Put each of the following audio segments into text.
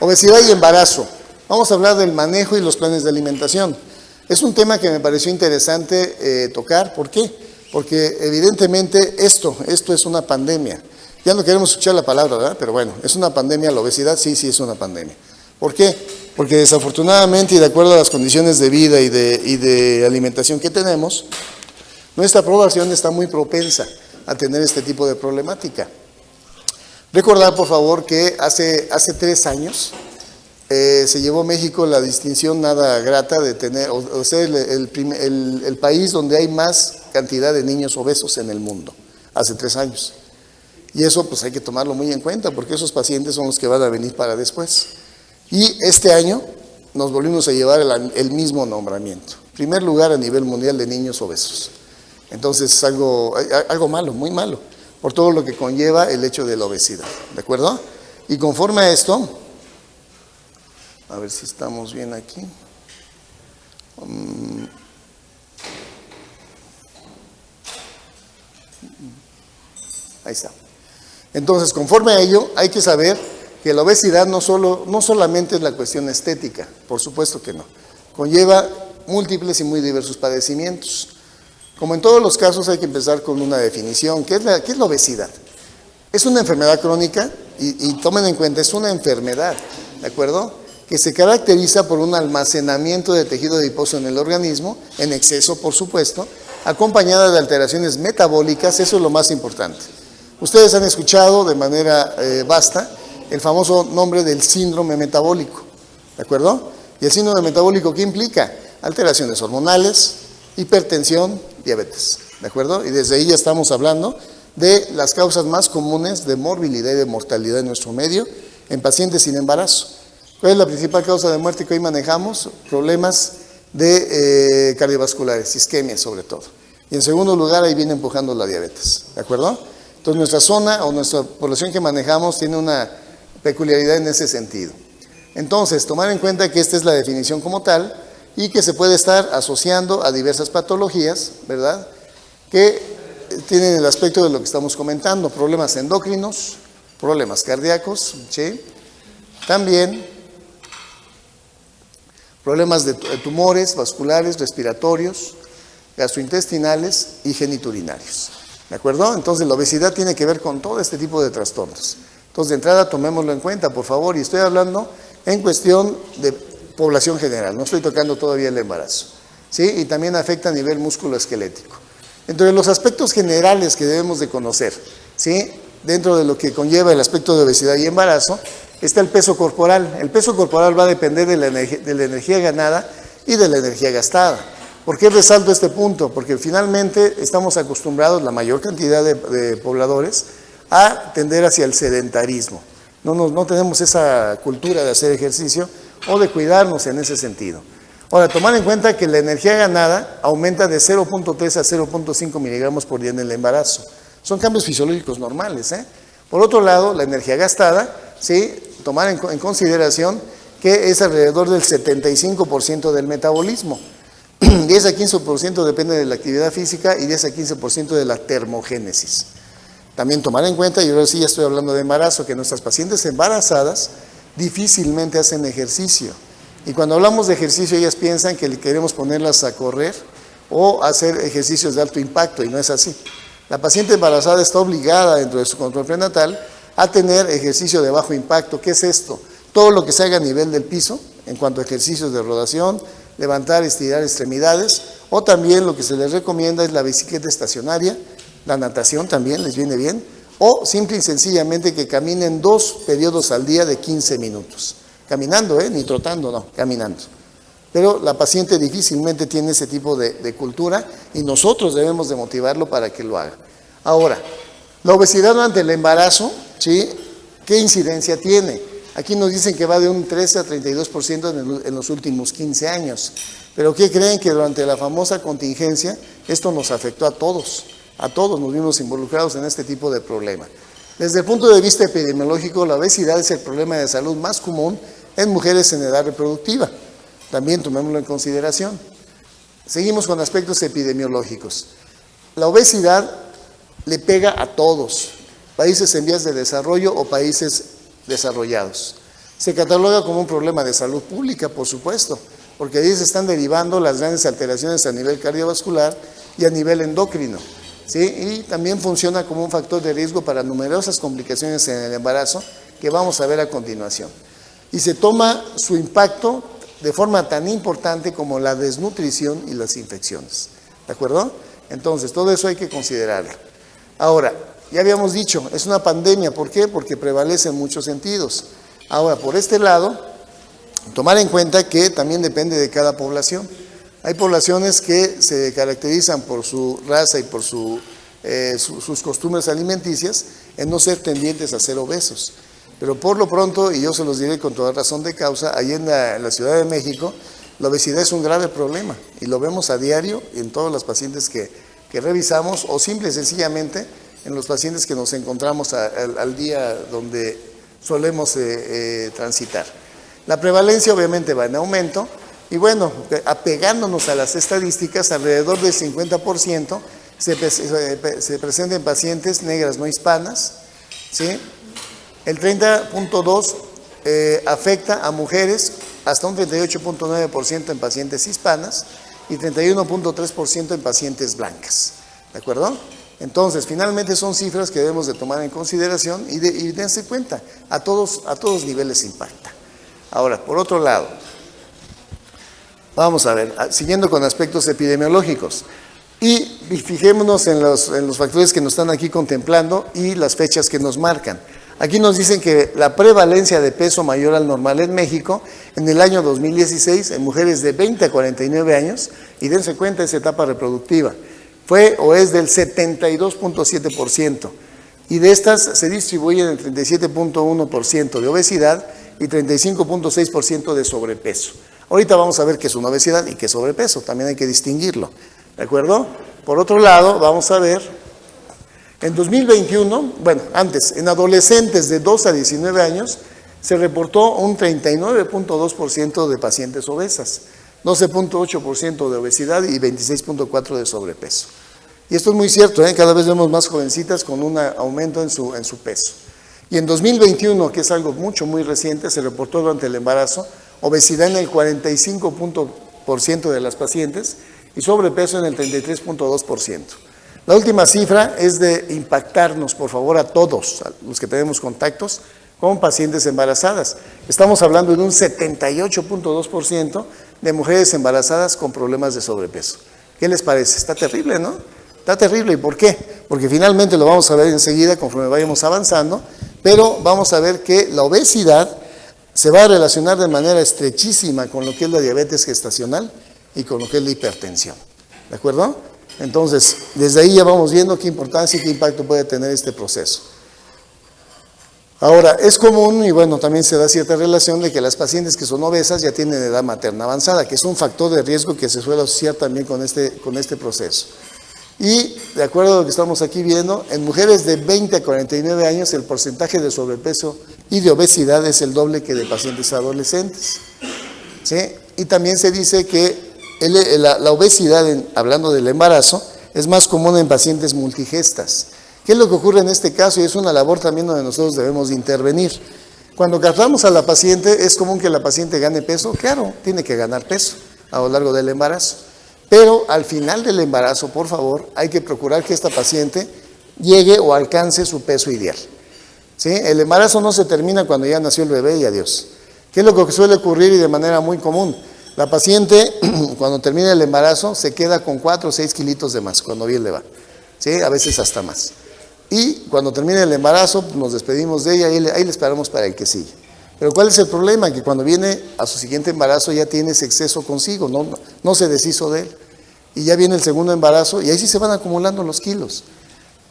Obesidad y embarazo. Vamos a hablar del manejo y los planes de alimentación. Es un tema que me pareció interesante tocar. ¿Por qué? Porque evidentemente esto es una pandemia. Ya no queremos escuchar la palabra, ¿verdad? Pero bueno, ¿es una pandemia la obesidad? Sí, sí es una pandemia. ¿Por qué? Porque desafortunadamente y de acuerdo a las condiciones de vida y de alimentación que tenemos, nuestra población está muy propensa a tener este tipo de problemática. Recordar, por favor, que hace 3 años se llevó México la distinción nada grata de tener, o ser el país donde hay más cantidad de niños obesos en el mundo, hace 3 años. Y eso pues hay que tomarlo muy en cuenta, porque esos pacientes son los que van a venir para después. Y este año nos volvimos a llevar el mismo nombramiento. Primer lugar a nivel mundial de niños obesos. Entonces es algo malo, muy malo, por todo lo que conlleva el hecho de la obesidad, ¿de acuerdo? Y conforme a esto, a ver si estamos bien aquí. Ahí está. Entonces, conforme a ello, hay que saber que la obesidad no solamente es la cuestión estética, por supuesto que no. Conlleva múltiples y muy diversos padecimientos. Como en todos los casos hay que empezar con una definición. ¿Qué es la obesidad? Es una enfermedad crónica y tomen en cuenta, es una enfermedad, ¿de acuerdo? Que se caracteriza por un almacenamiento de tejido adiposo en el organismo, en exceso por supuesto, acompañada de alteraciones metabólicas, eso es lo más importante. Ustedes han escuchado de manera vasta el famoso nombre del síndrome metabólico, ¿de acuerdo? Y el síndrome metabólico, ¿qué implica? Alteraciones hormonales, hipertensión, diabetes, ¿de acuerdo? Y desde ahí ya estamos hablando de las causas más comunes de morbilidad y de mortalidad en nuestro medio en pacientes sin embarazo. ¿Cuál es la principal causa de muerte que hoy manejamos? Problemas de cardiovasculares, isquemia sobre todo. Y en segundo lugar, ahí viene empujando la diabetes, ¿de acuerdo? Entonces nuestra zona o nuestra población que manejamos tiene una peculiaridad en ese sentido. Entonces, tomar en cuenta que esta es la definición como tal y que se puede estar asociando a diversas patologías, ¿verdad? Que tienen el aspecto de lo que estamos comentando, problemas endocrinos, problemas cardíacos, ¿sí? También problemas de tumores vasculares, respiratorios, gastrointestinales y geniturinarios, ¿de acuerdo? Entonces la obesidad tiene que ver con todo este tipo de trastornos. Entonces de entrada tomémoslo en cuenta, por favor, y estoy hablando en cuestión de población general, no estoy tocando todavía el embarazo, ¿sí? Y también afecta a nivel musculoesquelético. Entre los aspectos generales que debemos de conocer, ¿sí? Dentro de lo que conlleva el aspecto de obesidad y embarazo, está el peso corporal. El peso corporal va a depender de la energía ganada y de la energía gastada. ¿Por qué resalto este punto? Porque finalmente estamos acostumbrados, la mayor cantidad de pobladores, a tender hacia el sedentarismo. No tenemos esa cultura de hacer ejercicio o de cuidarnos en ese sentido. Ahora, tomar en cuenta que la energía ganada aumenta de 0.3 a 0.5 miligramos por día en el embarazo. Son cambios fisiológicos normales, ¿eh? Por otro lado, la energía gastada, ¿sí? Tomar en consideración que es alrededor del 75% del metabolismo. 10 a 15% depende de la actividad física y 10 a 15% de la termogénesis. También tomar en cuenta, y ahora sí ya estoy hablando de embarazo, que nuestras pacientes embarazadas difícilmente hacen ejercicio. Y cuando hablamos de ejercicio, ellas piensan que queremos ponerlas a correr o hacer ejercicios de alto impacto, y no es así. La paciente embarazada está obligada, dentro de su control prenatal, a tener ejercicio de bajo impacto. ¿Qué es esto? Todo lo que se haga a nivel del piso, en cuanto a ejercicios de rotación, levantar, estirar extremidades, o también lo que se les recomienda es la bicicleta estacionaria, la natación también les viene bien, o simple y sencillamente que caminen 2 periodos al día de 15 minutos. Caminando, ni trotando, no, caminando. Pero la paciente difícilmente tiene ese tipo de cultura y nosotros debemos de motivarlo para que lo haga. Ahora, la obesidad durante el embarazo, ¿sí? ¿Qué incidencia tiene? Aquí nos dicen que va de un 13 a 32% en los últimos 15 años. Pero ¿qué creen? Que durante la famosa contingencia esto nos afectó a todos nos vimos involucrados en este tipo de problema. Desde el punto de vista epidemiológico, la obesidad es el problema de salud más común en mujeres en edad reproductiva. También tomémoslo en consideración. Seguimos con aspectos epidemiológicos. La obesidad le pega a todos, países en vías de desarrollo o países desarrollados. Se cataloga como un problema de salud pública, por supuesto, porque ahí se están derivando las grandes alteraciones a nivel cardiovascular y a nivel endocrino, ¿sí? Y también funciona como un factor de riesgo para numerosas complicaciones en el embarazo que vamos a ver a continuación. Y se toma su impacto de forma tan importante como la desnutrición y las infecciones, ¿de acuerdo? Entonces, todo eso hay que considerarlo. Ahora, ya habíamos dicho, es una pandemia, ¿por qué? Porque prevalece en muchos sentidos. Ahora, por este lado, tomar en cuenta que también depende de cada población. Hay poblaciones que se caracterizan por su raza y por sus costumbres alimenticias en no ser tendientes a ser obesos. Pero por lo pronto, y yo se los diré con toda razón de causa, ahí en la Ciudad de México, la obesidad es un grave problema y lo vemos a diario en todos los pacientes que revisamos o simple y sencillamente en los pacientes que nos encontramos al día donde solemos transitar. La prevalencia obviamente va en aumento y bueno, apegándonos a las estadísticas, alrededor del 50% se presenta en pacientes negras no hispanas, ¿sí? El 30.2% afecta a mujeres, hasta un 38.9% en pacientes hispanas y 31.3% en pacientes blancas, ¿de acuerdo? Entonces, finalmente son cifras que debemos de tomar en consideración y dense cuenta, a todos niveles impacta. Ahora, por otro lado, vamos a ver, siguiendo con aspectos epidemiológicos, y fijémonos en los factores que nos están aquí contemplando y las fechas que nos marcan. Aquí nos dicen que la prevalencia de peso mayor al normal en México en el año 2016 en mujeres de 20 a 49 años, y dense cuenta esa etapa reproductiva, fue o es del 72.7%, y de estas se distribuyen en 37.1% de obesidad y 35.6% de sobrepeso. Ahorita vamos a ver qué es una obesidad y qué es sobrepeso, también hay que distinguirlo, ¿de acuerdo? Por otro lado, vamos a ver, en 2021, bueno, antes, en adolescentes de 2 a 19 años, se reportó un 39.2% de pacientes obesas, 12.8% de obesidad y 26.4% de sobrepeso. Y esto es muy cierto, cada vez vemos más jovencitas con un aumento en su peso. Y en 2021, que es algo muy reciente, se reportó durante el embarazo obesidad en el 45% de las pacientes y sobrepeso en el 33.2%. La última cifra es de impactarnos, por favor, a todos, a los que tenemos contactos con pacientes embarazadas. Estamos hablando de un 78.2% de mujeres embarazadas con problemas de sobrepeso. ¿Qué les parece? Está terrible, ¿no? Está terrible. ¿Y por qué? Porque finalmente lo vamos a ver enseguida conforme vayamos avanzando, pero vamos a ver que la obesidad se va a relacionar de manera estrechísima con lo que es la diabetes gestacional y con lo que es la hipertensión. ¿De acuerdo? Entonces, desde ahí ya vamos viendo qué importancia y qué impacto puede tener este proceso. Ahora, es común, y bueno, también se da cierta relación de que las pacientes que son obesas ya tienen edad materna avanzada, que es un factor de riesgo que se suele asociar también con este proceso. Y, de acuerdo a lo que estamos aquí viendo, en mujeres de 20 a 49 años, el porcentaje de sobrepeso y de obesidad es el doble que de pacientes adolescentes, ¿sí? Y también se dice que la obesidad, hablando del embarazo, es más común en pacientes multigestas. ¿Qué es lo que ocurre en este caso? Y es una labor también donde nosotros debemos de intervenir. Cuando tratamos a la paciente, ¿es común que la paciente gane peso? Claro, tiene que ganar peso a lo largo del embarazo. Pero al final del embarazo, por favor, hay que procurar que esta paciente llegue o alcance su peso ideal, ¿sí? El embarazo no se termina cuando ya nació el bebé y adiós. ¿Qué es lo que suele ocurrir y de manera muy común? La paciente, cuando termina el embarazo, se queda con 4 o 6 kilitos de más, cuando bien le va, ¿sí? A veces hasta más. Y cuando termina el embarazo, nos despedimos de ella y ahí le esperamos para el que sigue. Pero ¿cuál es el problema? Que cuando viene a su siguiente embarazo ya tiene ese exceso consigo, no se deshizo de él. Y ya viene el segundo embarazo y ahí sí se van acumulando los kilos.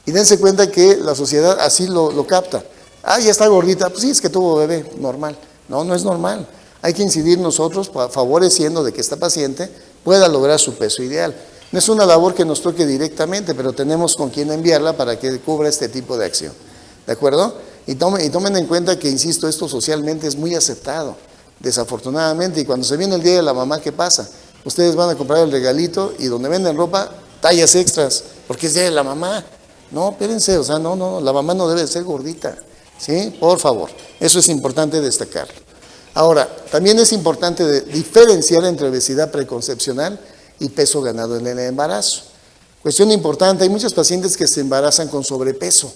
Y dense cuenta que la sociedad así lo capta. Ah, ya está gordita, pues sí, es que tuvo bebé, normal. No, no es normal. Hay que incidir nosotros favoreciendo de que esta paciente pueda lograr su peso ideal. No es una labor que nos toque directamente, pero tenemos con quién enviarla para que cubra este tipo de acción. ¿de acuerdo? Y tomen en cuenta que, insisto, esto socialmente es muy aceptado, desafortunadamente, y cuando se viene el día de la mamá, ¿qué pasa? Ustedes van a comprar el regalito y donde venden ropa, tallas extras, porque es día de la mamá. No, espérense, o sea, no, la mamá no debe ser gordita, ¿sí? Por favor, eso es importante destacarlo. Ahora, también es importante diferenciar entre obesidad preconcepcional y peso ganado en el embarazo. Cuestión importante, hay muchas pacientes que se embarazan con sobrepeso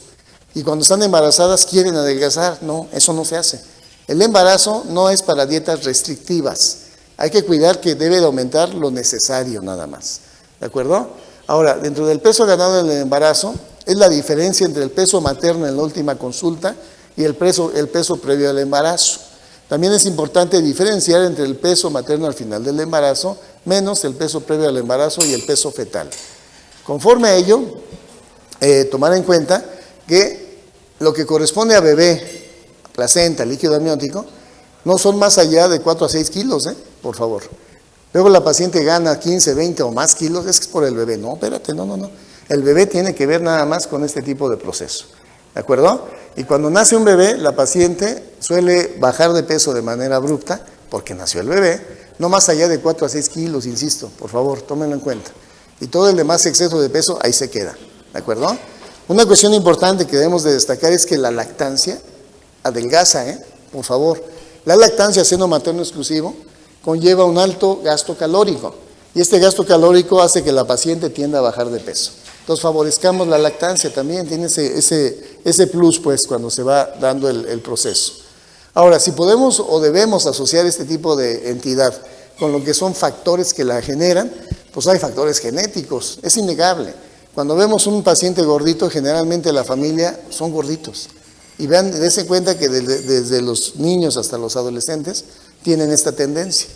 y cuando están embarazadas quieren adelgazar. No, eso no se hace. El embarazo no es para dietas restrictivas. Hay que cuidar que debe de aumentar lo necesario nada más. ¿De acuerdo? Ahora, dentro del peso ganado en el embarazo, es la diferencia entre el peso materno en la última consulta y el peso previo al embarazo. También es importante diferenciar entre el peso materno al final del embarazo, menos el peso previo al embarazo y el peso fetal. Conforme a ello, tomar en cuenta que lo que corresponde a bebé, placenta, líquido amniótico, no son más allá de 4 a 6 kilos, por favor. Luego la paciente gana 15, 20 o más kilos, es que es por el bebé. No, espérate, no. El bebé tiene que ver nada más con este tipo de proceso, ¿de acuerdo? Y cuando nace un bebé, la paciente suele bajar de peso de manera abrupta, porque nació el bebé, no más allá de 4 a 6 kilos, insisto, por favor, tómenlo en cuenta. Y todo el demás exceso de peso ahí se queda, ¿de acuerdo? Una cuestión importante que debemos de destacar es que la lactancia adelgaza, por favor. La lactancia seno materno exclusivo conlleva un alto gasto calórico y este gasto calórico hace que la paciente tienda a bajar de peso. Entonces favorezcamos la lactancia también, tiene ese plus pues cuando se va dando el proceso. Ahora, si podemos o debemos asociar este tipo de entidad con lo que son factores que la generan, pues hay factores genéticos, es innegable. Cuando vemos un paciente gordito, generalmente la familia son gorditos. Y vean, dense cuenta que desde los niños hasta los adolescentes tienen esta tendencia,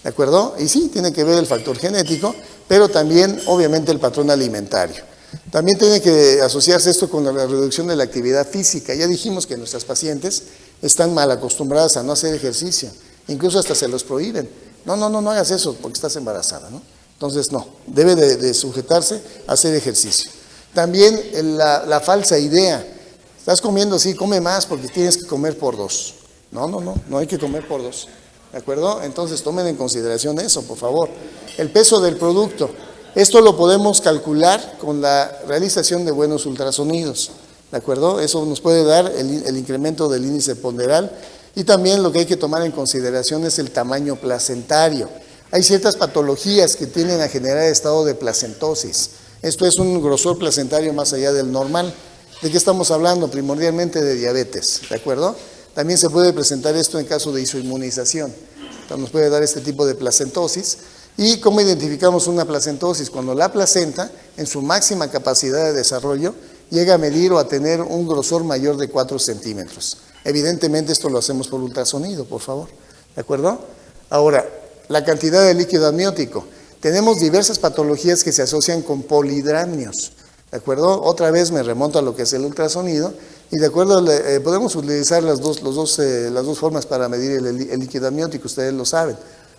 ¿de acuerdo? Y sí, tiene que ver el factor genético, pero también obviamente el patrón alimentario. También tiene que asociarse esto con la reducción de la actividad física. Ya dijimos que nuestras pacientes están mal acostumbradas a no hacer ejercicio, incluso hasta se los prohíben. No hagas eso porque estás embarazada, ¿no? Entonces no, debe de sujetarse a hacer ejercicio. También la falsa idea, estás comiendo, sí, come más porque tienes que comer por 2. No hay que comer por 2, ¿de acuerdo? Entonces tomen en consideración eso, por favor. El peso del producto, esto lo podemos calcular con la realización de buenos ultrasonidos, ¿de acuerdo? Eso nos puede dar el incremento del índice ponderal y también lo que hay que tomar en consideración es el tamaño placentario. Hay ciertas patologías que tienden a generar estado de placentosis. Esto es un grosor placentario más allá del normal. ¿De qué estamos hablando? Primordialmente de diabetes, ¿de acuerdo? También se puede presentar esto en caso de isoinmunización. Entonces nos puede dar este tipo de placentosis. ¿Y cómo identificamos una placentosis? Cuando la placenta, en su máxima capacidad de desarrollo, llega a medir o a tener un grosor mayor de 4 centímetros. Evidentemente esto lo hacemos por ultrasonido, por favor, ¿de acuerdo? Ahora, la cantidad de líquido amniótico. Tenemos diversas patologías que se asocian con polihidramios, ¿de acuerdo? Otra vez me remonto a lo que es el ultrasonido y de acuerdo, podemos utilizar las dos formas para medir el líquido amniótico, ustedes lo saben.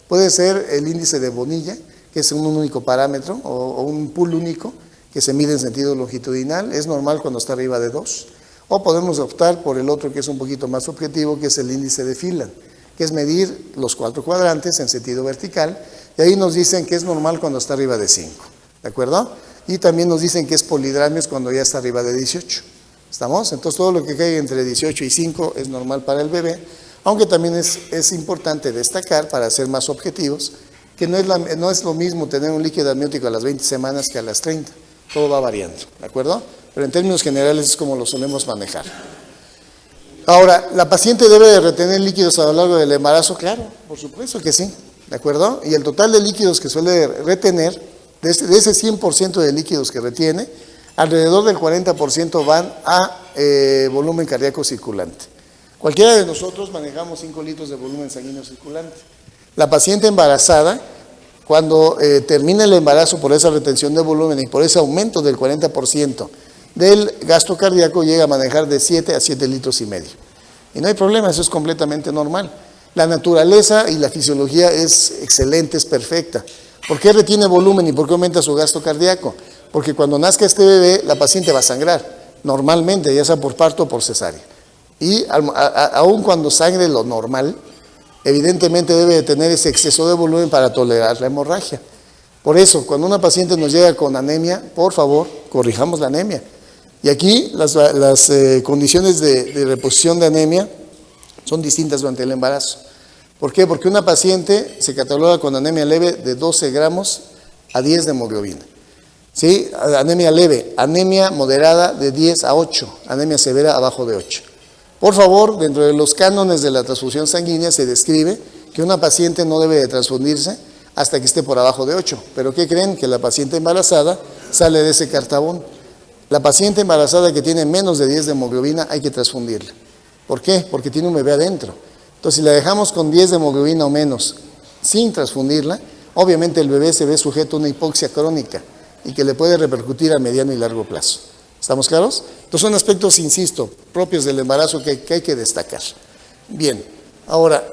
Puede ser el índice de Bonilla, que es un único parámetro o un pool único que se mide en sentido longitudinal, es normal cuando está arriba de 2. O podemos optar por el otro que es un poquito más objetivo, que es el índice de Phelan, que es medir los 4 cuadrantes en sentido vertical, y ahí nos dicen que es normal cuando está arriba de 5, ¿de acuerdo? Y también nos dicen que es polihidramios cuando ya está arriba de 18, ¿estamos? Entonces todo lo que cae entre 18 y 5 es normal para el bebé, aunque también es importante destacar, para ser más objetivos, que no es lo mismo tener un líquido amniótico a las 20 semanas que a las 30, todo va variando, ¿de acuerdo? Pero en términos generales es como lo solemos manejar. Ahora, ¿la paciente debe de retener líquidos a lo largo del embarazo? Claro, por supuesto que sí, ¿de acuerdo? Y el total de líquidos que suele retener, de ese 100% de líquidos que retiene, alrededor del 40% van a volumen cardíaco circulante. Cualquiera de nosotros manejamos 5 litros de volumen sanguíneo circulante. La paciente embarazada, cuando termina el embarazo por esa retención de volumen y por ese aumento del 40%, del gasto cardíaco llega a manejar de 7 a 7 litros y medio. Y no hay problema, eso es completamente normal. La naturaleza y la fisiología es excelente, es perfecta. ¿Por qué retiene volumen y por qué aumenta su gasto cardíaco? Porque cuando nazca este bebé, la paciente va a sangrar. normalmente, ya sea por parto o por cesárea. Y aun cuando sangre lo normal, evidentemente debe de tener ese exceso de volumen para tolerar la hemorragia. Por eso, cuando una paciente nos llega con anemia, por favor, corrijamos la anemia. Y aquí las condiciones de reposición de anemia son distintas durante el embarazo. ¿Por qué? Porque una paciente se cataloga con anemia leve de 12 gramos a 10 de hemoglobina. ¿Sí? Anemia leve, anemia moderada de 10 a 8, anemia severa abajo de 8. Por favor, dentro de los cánones de la transfusión sanguínea se describe que una paciente no debe de transfundirse hasta que esté por abajo de 8. ¿Pero qué creen? Que la paciente embarazada sale de ese cartabón. La paciente embarazada que tiene menos de 10 de hemoglobina hay que transfundirla. ¿Por qué? Porque tiene un bebé adentro. Entonces, si la dejamos con 10 de hemoglobina o menos sin transfundirla, obviamente el bebé se ve sujeto a una hipoxia crónica y que le puede repercutir a mediano y largo plazo. ¿Estamos claros? Entonces son aspectos, insisto, propios del embarazo que hay que destacar. Bien, ahora,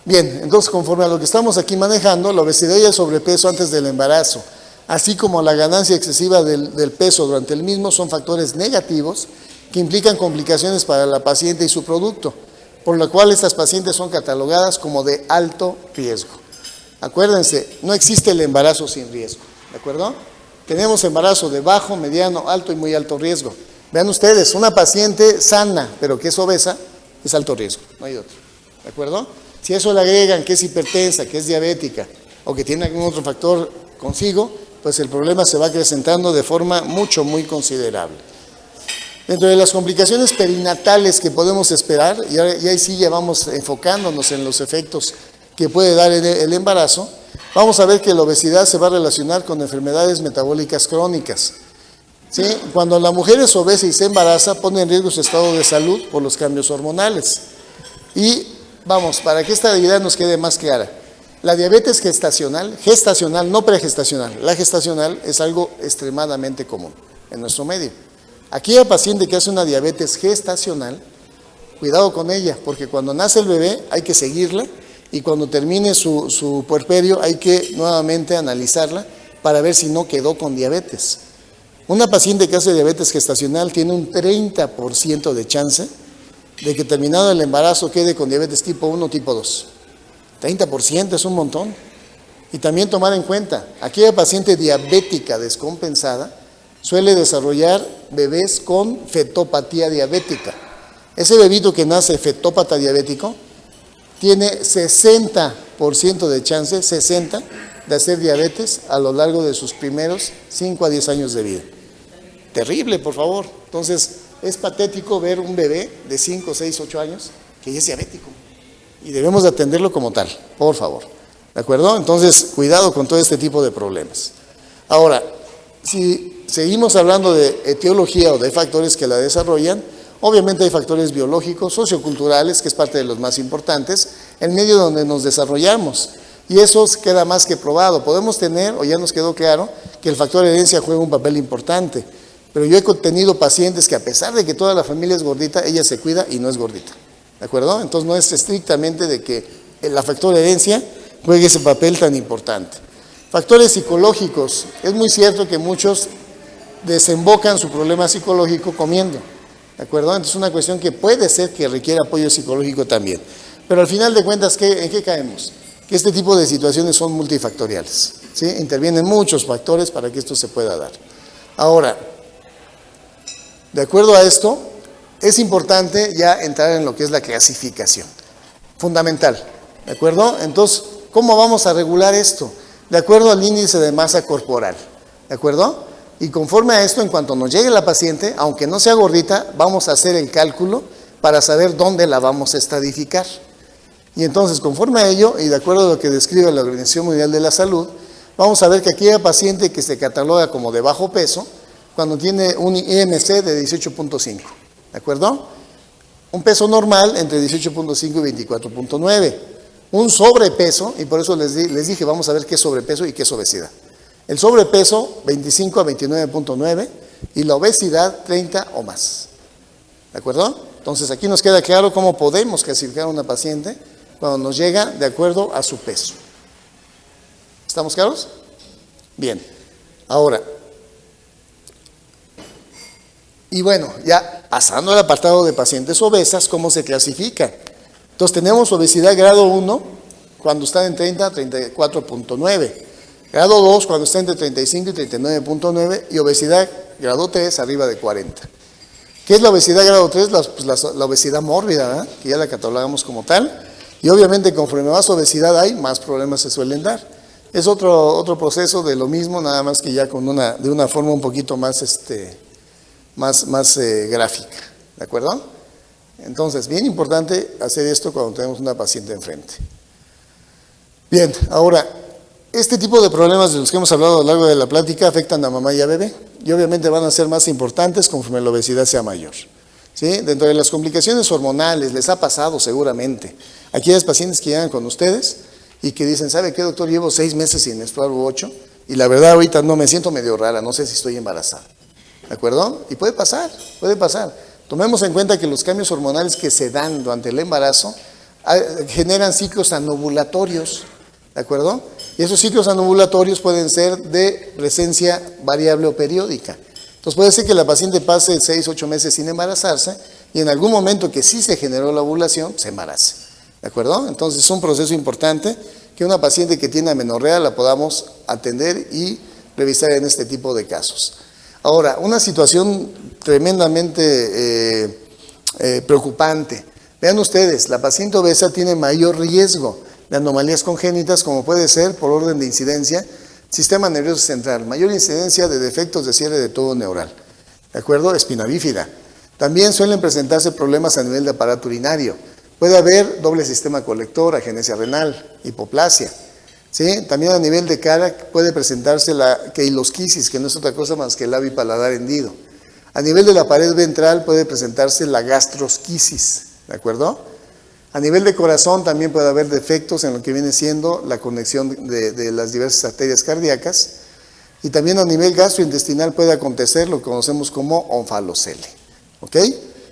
entonces conforme a lo que estamos aquí manejando, la obesidad y el sobrepeso antes del embarazo, así como la ganancia excesiva del peso durante el mismo, son factores negativos que implican complicaciones para la paciente y su producto, por lo cual estas pacientes son catalogadas como de alto riesgo. Acuérdense, no existe el embarazo sin riesgo, ¿de acuerdo? Tenemos embarazo de bajo, mediano, alto y muy alto riesgo. Vean ustedes, una paciente sana, pero que es obesa, es alto riesgo, no hay otro, ¿de acuerdo? Si a eso le agregan que es hipertensa, que es diabética, o que tiene algún otro factor consigo, pues el problema se va acrecentando de forma muy considerable. Dentro de las complicaciones perinatales que podemos esperar, y ahí sí ya vamos enfocándonos en los efectos que puede dar el embarazo, vamos a ver que la obesidad se va a relacionar con enfermedades metabólicas crónicas. ¿Sí? Cuando la mujer es obesa y se embaraza, pone en riesgo su estado de salud por los cambios hormonales. Y vamos, para que esta idea nos quede más clara, la diabetes gestacional, no pregestacional, la gestacional es algo extremadamente común en nuestro medio. Aquella paciente que hace una diabetes gestacional, cuidado con ella, porque cuando nace el bebé hay que seguirla y cuando termine su puerperio hay que nuevamente analizarla para ver si no quedó con diabetes. Una paciente que hace diabetes gestacional tiene un 30% de chance de que terminado el embarazo quede con diabetes tipo 1 o tipo 2. 30% es un montón. Y también tomar en cuenta, aquella paciente diabética descompensada suele desarrollar bebés con fetopatía diabética. Ese bebito que nace fetópata diabético tiene 60% de chance, 60%, de hacer diabetes a lo largo de sus primeros 5 a 10 años de vida. Terrible, por favor. Entonces, es patético ver un bebé de 5, 6, 8 años que ya es diabético. Y debemos de atenderlo como tal, por favor. ¿De acuerdo? Entonces, cuidado con todo este tipo de problemas. Ahora, si seguimos hablando de etiología o de factores que la desarrollan, obviamente hay factores biológicos, socioculturales, que es parte de los más importantes, el medio donde nos desarrollamos. Y eso queda más que probado. Podemos tener, o ya nos quedó claro, que el factor herencia juega un papel importante. Pero yo he tenido pacientes que a pesar de que toda la familia es gordita, ella se cuida y no es gordita. ¿De acuerdo? Entonces no es estrictamente de que el factor herencia juegue ese papel tan importante. Factores psicológicos. Es muy cierto que muchos desembocan su problema psicológico comiendo. ¿De acuerdo? Entonces es una cuestión que puede ser que requiera apoyo psicológico también. Pero al final de cuentas, ¿en qué caemos? Que este tipo de situaciones son multifactoriales, ¿sí? Intervienen muchos factores para que esto se pueda dar. Ahora, de acuerdo a esto, es importante ya entrar en lo que es la clasificación. Fundamental, ¿de acuerdo? Entonces, ¿cómo vamos a regular esto? De acuerdo al índice de masa corporal, ¿de acuerdo? Y conforme a esto, en cuanto nos llegue la paciente, aunque no sea gordita, vamos a hacer el cálculo para saber dónde la vamos a estratificar. Y entonces, conforme a ello, y de acuerdo a lo que describe la Organización Mundial de la Salud, vamos a ver que aquella paciente que se cataloga como de bajo peso, cuando tiene un IMC de 18.5, ¿de acuerdo? Un peso normal entre 18.5 y 24.9. Un sobrepeso, y por eso les dije, vamos a ver qué es sobrepeso y qué es obesidad. El sobrepeso, 25 a 29.9, y la obesidad, 30 o más. ¿De acuerdo? Entonces, aquí nos queda claro cómo podemos clasificar a una paciente cuando nos llega de acuerdo a su peso. ¿Estamos claros? Bien. Ahora, Y bueno, ya pasando al apartado de pacientes obesas, ¿cómo se clasifica? Entonces tenemos obesidad grado 1 cuando está en 30 a 34.9, grado 2 cuando está entre 35 y 39.9 y obesidad grado 3 arriba de 40. ¿Qué es la obesidad grado 3? La obesidad mórbida, ¿verdad? Que ya la catalogamos como tal. Y obviamente conforme más obesidad hay, más problemas se suelen dar. Es otro proceso de lo mismo, nada más que ya de una forma un poquito más gráfica, ¿de acuerdo? Entonces, bien importante hacer esto cuando tenemos una paciente enfrente. Bien, ahora, este tipo de problemas de los que hemos hablado a lo largo de la plática afectan a mamá y a bebé, y obviamente van a ser más importantes conforme la obesidad sea mayor. ¿Sí? Dentro de las complicaciones hormonales, les ha pasado seguramente, aquellas pacientes que llegan con ustedes y que dicen, ¿sabe qué, doctor? Llevo 6 meses sin menstruar u 8, y la verdad ahorita no, me siento medio rara, no sé si estoy embarazada. ¿De acuerdo? Y puede pasar, puede pasar. Tomemos en cuenta que los cambios hormonales que se dan durante el embarazo generan ciclos anovulatorios, ¿de acuerdo? Y esos ciclos anovulatorios pueden ser de presencia variable o periódica. Entonces puede ser que la paciente pase 6, 8 meses sin embarazarse y en algún momento que sí se generó la ovulación, se embarace, ¿de acuerdo? Entonces es un proceso importante que una paciente que tiene amenorrea la podamos atender y revisar en este tipo de casos. Ahora, una situación tremendamente preocupante. Vean ustedes, la paciente obesa tiene mayor riesgo de anomalías congénitas, como puede ser, por orden de incidencia, sistema nervioso central, mayor incidencia de defectos de cierre de tubo neural, ¿de acuerdo? Espina bífida. También suelen presentarse problemas a nivel de aparato urinario. Puede haber doble sistema colector, agenesia renal, hipoplasia. ¿Sí? También a nivel de cara puede presentarse la queilosquisis, que no es otra cosa más que el labio y paladar hendido. A nivel de la pared ventral puede presentarse la gastrosquisis, ¿de acuerdo? A nivel de corazón también puede haber defectos en lo que viene siendo la conexión de las diversas arterias cardíacas. Y también a nivel gastrointestinal puede acontecer lo que conocemos como onfalocele. ¿Ok?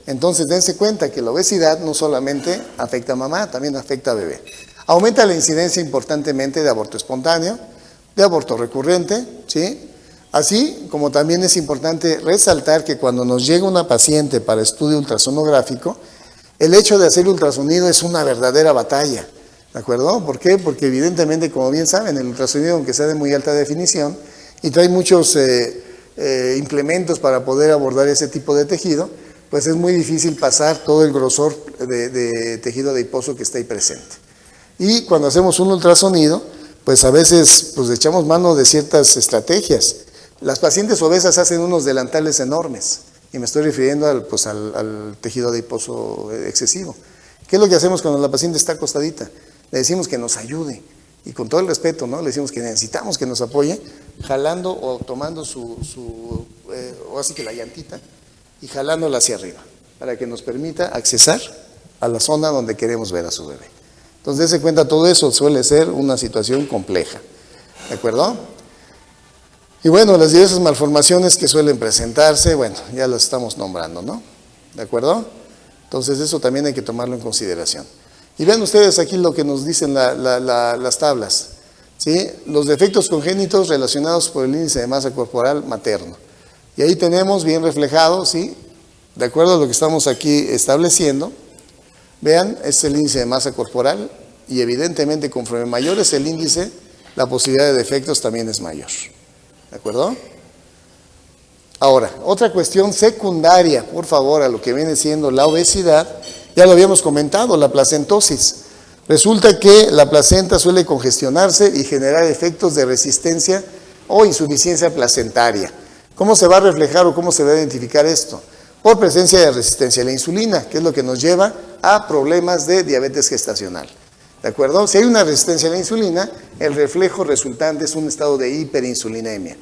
Entonces dense cuenta que la obesidad no solamente afecta a mamá, también afecta a bebé. Aumenta la incidencia importantemente de aborto espontáneo, de aborto recurrente, ¿sí? Así como también es importante resaltar que cuando nos llega una paciente para estudio ultrasonográfico, el hecho de hacer ultrasonido es una verdadera batalla, ¿de acuerdo? ¿Por qué? Porque evidentemente, como bien saben, el ultrasonido, aunque sea de muy alta definición y trae muchos implementos para poder abordar ese tipo de tejido, pues es muy difícil pasar todo el grosor de tejido adiposo que está ahí presente. Y cuando hacemos un ultrasonido, pues a veces pues echamos mano de ciertas estrategias. Las pacientes obesas hacen unos delantales enormes. Y me estoy refiriendo al tejido adiposo excesivo. ¿Qué es lo que hacemos cuando la paciente está acostadita? Le decimos que nos ayude. Y con todo el respeto, ¿no? Le decimos que necesitamos que nos apoye, jalando o tomando o así que la llantita, y jalándola hacia arriba, para que nos permita accesar a la zona donde queremos ver a su bebé. Entonces, dése cuenta, todo eso suele ser una situación compleja. ¿De acuerdo? Y bueno, las diversas malformaciones que suelen presentarse, bueno, ya las estamos nombrando, ¿no? ¿De acuerdo? Entonces eso también hay que tomarlo en consideración. Y vean ustedes aquí lo que nos dicen las tablas, ¿sí? Los defectos congénitos relacionados por el índice de masa corporal materno. Y ahí tenemos bien reflejado, ¿sí? De acuerdo a lo que estamos aquí estableciendo, vean, es el índice de masa corporal y evidentemente conforme mayor es el índice, la posibilidad de defectos también es mayor. ¿De acuerdo? Ahora, otra cuestión secundaria, por favor, a lo que viene siendo la obesidad, ya lo habíamos comentado, la placentosis. Resulta que la placenta suele congestionarse y generar efectos de resistencia o insuficiencia placentaria. ¿Cómo se va a reflejar o cómo se va a identificar esto? Por presencia de resistencia a la insulina, que es lo que nos lleva a problemas de diabetes gestacional. ¿De acuerdo? Si hay una resistencia a la insulina, el reflejo resultante es un estado de hiperinsulinemia.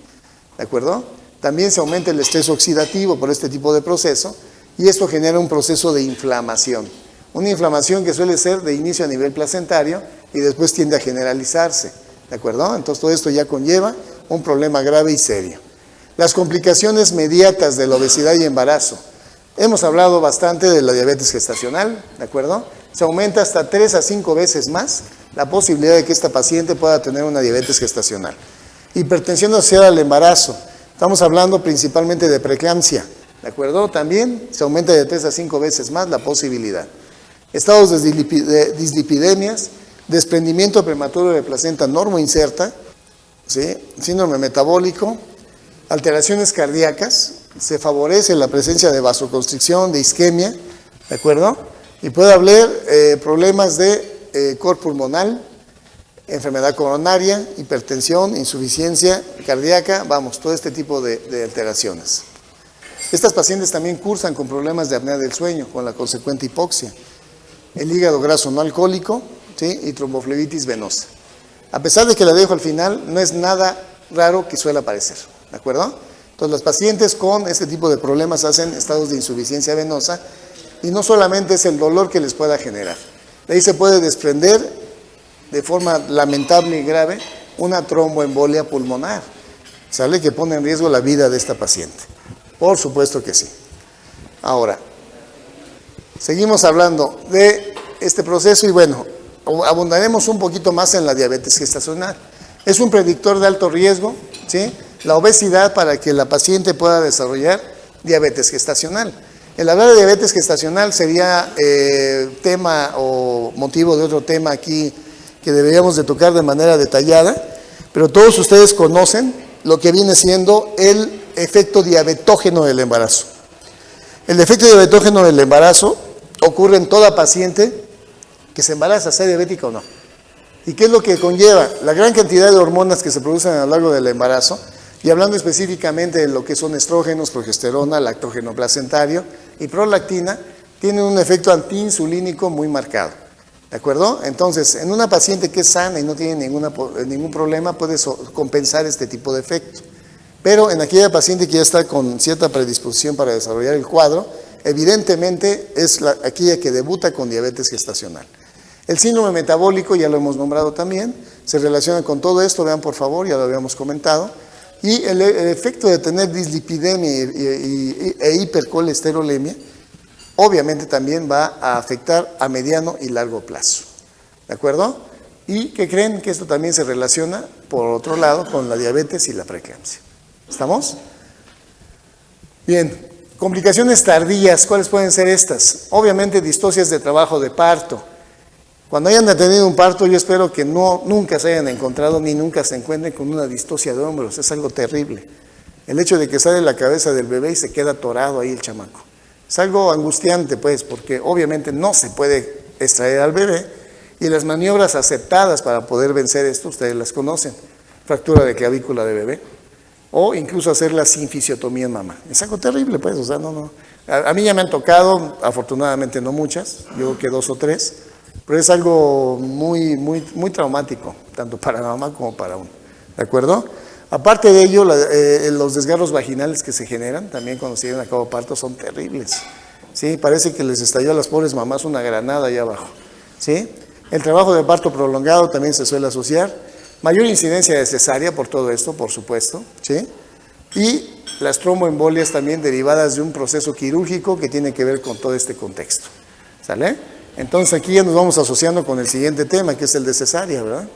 ¿De acuerdo? También se aumenta el estrés oxidativo por este tipo de proceso y esto genera un proceso de inflamación. Una inflamación que suele ser de inicio a nivel placentario y después tiende a generalizarse. ¿De acuerdo? Entonces todo esto ya conlleva un problema grave y serio. Las complicaciones mediatas de la obesidad y embarazo. Hemos hablado bastante de la diabetes gestacional, ¿de acuerdo? Se aumenta hasta 3 a 5 veces más la posibilidad de que esta paciente pueda tener una diabetes gestacional. Hipertensión asociada al embarazo. Estamos hablando principalmente de preeclampsia, ¿De acuerdo? También se aumenta de 3 a 5 veces más la posibilidad. Estados de dislipidemias, desprendimiento prematuro de placenta normoinserta, ¿sí? Síndrome metabólico, alteraciones cardíacas, se favorece la presencia de vasoconstricción, de isquemia, ¿de acuerdo? Y puede haber problemas de cor pulmonar, enfermedad coronaria, hipertensión, insuficiencia cardíaca, vamos, todo este tipo de alteraciones. Estas pacientes también cursan con problemas de apnea del sueño, con la consecuente hipoxia, el hígado graso no alcohólico, ¿sí? Y tromboflebitis venosa. A pesar de que la dejo al final, no es nada raro que suele aparecer, ¿de acuerdo? Entonces, las pacientes con este tipo de problemas hacen estados de insuficiencia venosa y no solamente es el dolor que les pueda generar. De ahí se puede desprender de forma lamentable y grave una tromboembolia pulmonar, ¿sale? Que pone en riesgo la vida de esta paciente. Por supuesto que sí. Ahora, seguimos hablando de este proceso y bueno, abundaremos un poquito más en la diabetes gestacional. Es un predictor de alto riesgo, ¿sí? La obesidad para que la paciente pueda desarrollar diabetes gestacional. El hablar de diabetes gestacional sería tema o motivo de otro tema aquí que deberíamos de tocar de manera detallada, pero todos ustedes conocen lo que viene siendo el efecto diabetógeno del embarazo. El efecto diabetógeno del embarazo ocurre en toda paciente que se embaraza, sea diabética o no. ¿Y qué es lo que conlleva? La gran cantidad de hormonas que se producen a lo largo del embarazo, y hablando específicamente de lo que son estrógenos, progesterona, lactógeno placentario y prolactina, tienen un efecto antiinsulínico muy marcado. ¿De acuerdo? Entonces, en una paciente que es sana y no tiene ningún problema, puede compensar este tipo de efecto. Pero en aquella paciente que ya está con cierta predisposición para desarrollar el cuadro, evidentemente es aquella que debuta con diabetes gestacional. El síndrome metabólico, ya lo hemos nombrado también, se relaciona con todo esto, vean por favor, ya lo habíamos comentado. Y el efecto de tener dislipidemia e hipercolesterolemia, obviamente también va a afectar a mediano y largo plazo. ¿De acuerdo? Y que creen que esto también se relaciona, por otro lado, con la diabetes y la preeclampsia. ¿Estamos? Bien, complicaciones tardías, ¿cuáles pueden ser estas? Obviamente distocias de trabajo de parto. Cuando hayan tenido un parto, yo espero que nunca se hayan encontrado ni nunca se encuentren con una distocia de hombros, es algo terrible. El hecho de que sale la cabeza del bebé y se queda atorado ahí el chamaco. Es algo angustiante, pues, porque obviamente no se puede extraer al bebé y las maniobras aceptadas para poder vencer esto, ustedes las conocen. Fractura de clavícula de bebé o incluso hacerla sin fisiotomía en mamá. Es algo terrible, pues, o sea, no. A mí ya me han tocado, afortunadamente no muchas, yo creo que 2 o 3, pero es algo muy traumático, tanto para la mamá como para uno. ¿De acuerdo? Aparte de ello, los desgarros vaginales que se generan, también cuando se llevan a cabo partos, son terribles. ¿Sí? Parece que les estalló a las pobres mamás una granada allá abajo. ¿Sí? El trabajo de parto prolongado también se suele asociar. Mayor incidencia de cesárea por todo esto, por supuesto. ¿Sí? Y las tromboembolias también derivadas de un proceso quirúrgico que tiene que ver con todo este contexto. ¿Sale? Entonces aquí ya nos vamos asociando con el siguiente tema, que es el de cesárea, ¿verdad?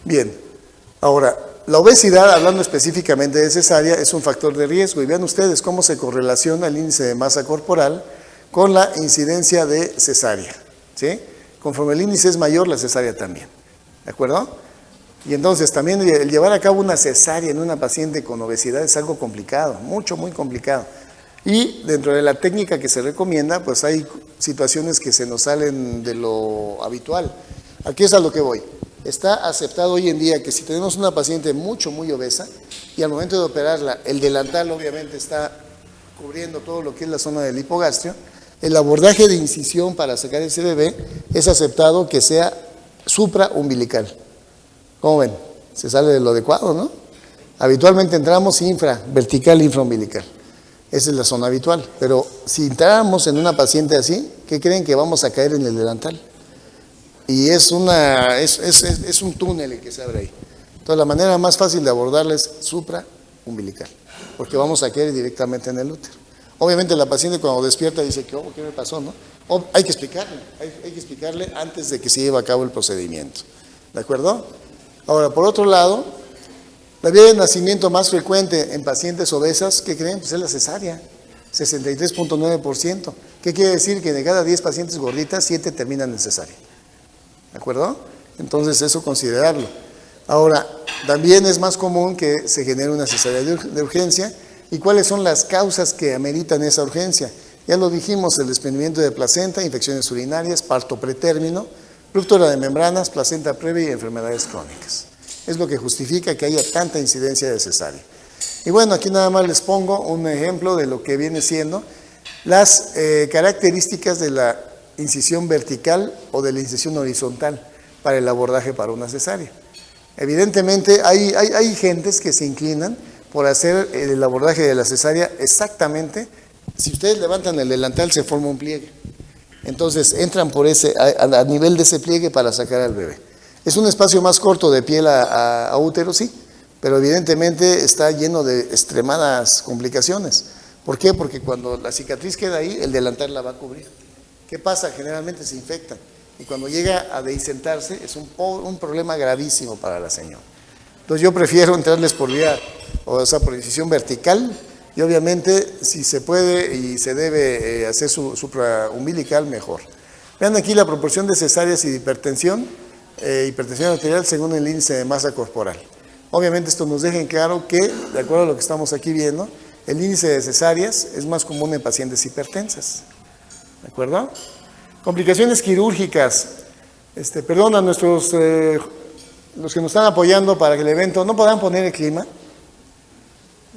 Bien, ahora, la obesidad, hablando específicamente de cesárea, es un factor de riesgo y vean ustedes cómo se correlaciona el índice de masa corporal con la incidencia de cesárea, ¿sí? Conforme el índice es mayor, la cesárea también, ¿de acuerdo? Y entonces también el llevar a cabo una cesárea en una paciente con obesidad es algo complicado, muy complicado. Y dentro de la técnica que se recomienda, pues hay situaciones que se nos salen de lo habitual. Aquí es a lo que voy. Está aceptado hoy en día que si tenemos una paciente muy obesa y al momento de operarla, el delantal obviamente está cubriendo todo lo que es la zona del hipogastrio, el abordaje de incisión para sacar ese bebé es aceptado que sea supraumbilical. ¿Cómo ven? Se sale de lo adecuado, ¿no? Habitualmente entramos vertical infraumbilical. Esa es la zona habitual. Pero si entráramos en una paciente así, ¿qué creen que vamos a caer en el delantal? Y es un túnel el que se abre ahí. Entonces la manera más fácil de abordarla es supraumbilical, porque vamos a caer directamente en el útero. Obviamente la paciente cuando despierta dice que, ¿qué me pasó? ¿No? Hay que explicarle antes de que se lleve a cabo el procedimiento. ¿De acuerdo? Ahora, por otro lado, La vía de nacimiento más frecuente en pacientes obesas, ¿qué creen? Pues es la cesárea, 63.9%. ¿Qué quiere decir? Que de cada 10 pacientes gorditas, 7 terminan en cesárea. ¿De acuerdo? Entonces eso considerarlo. Ahora, también es más común que se genere una cesárea de urgencia. ¿Y cuáles son las causas que ameritan esa urgencia? Ya lo dijimos, el desprendimiento de placenta, infecciones urinarias, parto pretérmino, ruptura de membranas, placenta previa y enfermedades crónicas. Es lo que justifica que haya tanta incidencia de cesárea. Y bueno, aquí nada más les pongo un ejemplo de lo que viene siendo las características de la incisión vertical o de la incisión horizontal para el abordaje para una cesárea. Evidentemente hay gentes que se inclinan por hacer el abordaje de la cesárea exactamente. Si ustedes levantan el delantal se forma un pliegue. Entonces entran por a nivel de ese pliegue para sacar al bebé. Es un espacio más corto de piel a útero, sí, pero evidentemente está lleno de extremadas complicaciones. ¿Por qué? Porque cuando la cicatriz queda ahí, el delantal la va a cubrir. ¿Qué pasa? Generalmente se infectan. Y cuando llega a dehiscentarse, es un problema gravísimo para la señora. Entonces yo prefiero entrarles por vía, o sea, por incisión vertical, y obviamente si se puede y se debe hacer su supraumbilical, mejor. Vean aquí la proporción de cesáreas y de hipertensión arterial según el índice de masa corporal. Obviamente esto nos deja en claro que, de acuerdo a lo que estamos aquí viendo, el índice de cesáreas es más común en pacientes hipertensas. ¿De acuerdo? Complicaciones quirúrgicas. Perdón a los que nos están apoyando para que el evento, ¿no podrán poner el clima?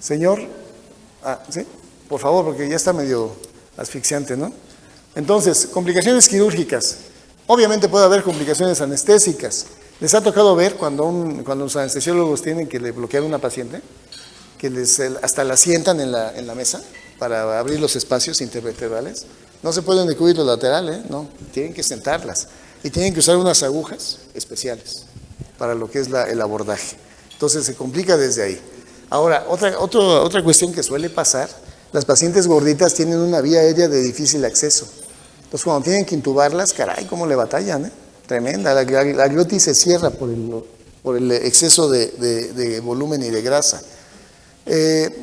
Señor, ¿sí? Por favor, porque ya está medio asfixiante, ¿no? Entonces, complicaciones quirúrgicas. Obviamente puede haber complicaciones anestésicas. ¿Les ha tocado ver cuando los anestesiólogos tienen que bloquear a una paciente? Que hasta la sientan en la mesa para abrir los espacios intervertebrales. No se pueden descubrir los laterales, no, tienen que sentarlas y tienen que usar unas agujas especiales para lo que es el abordaje. Entonces se complica desde ahí. Ahora, otra cuestión que suele pasar, las pacientes gorditas tienen una vía aérea de difícil acceso. Entonces cuando tienen que intubarlas, caray, cómo le batallan, tremenda, la glotis se cierra por el exceso de volumen y de grasa.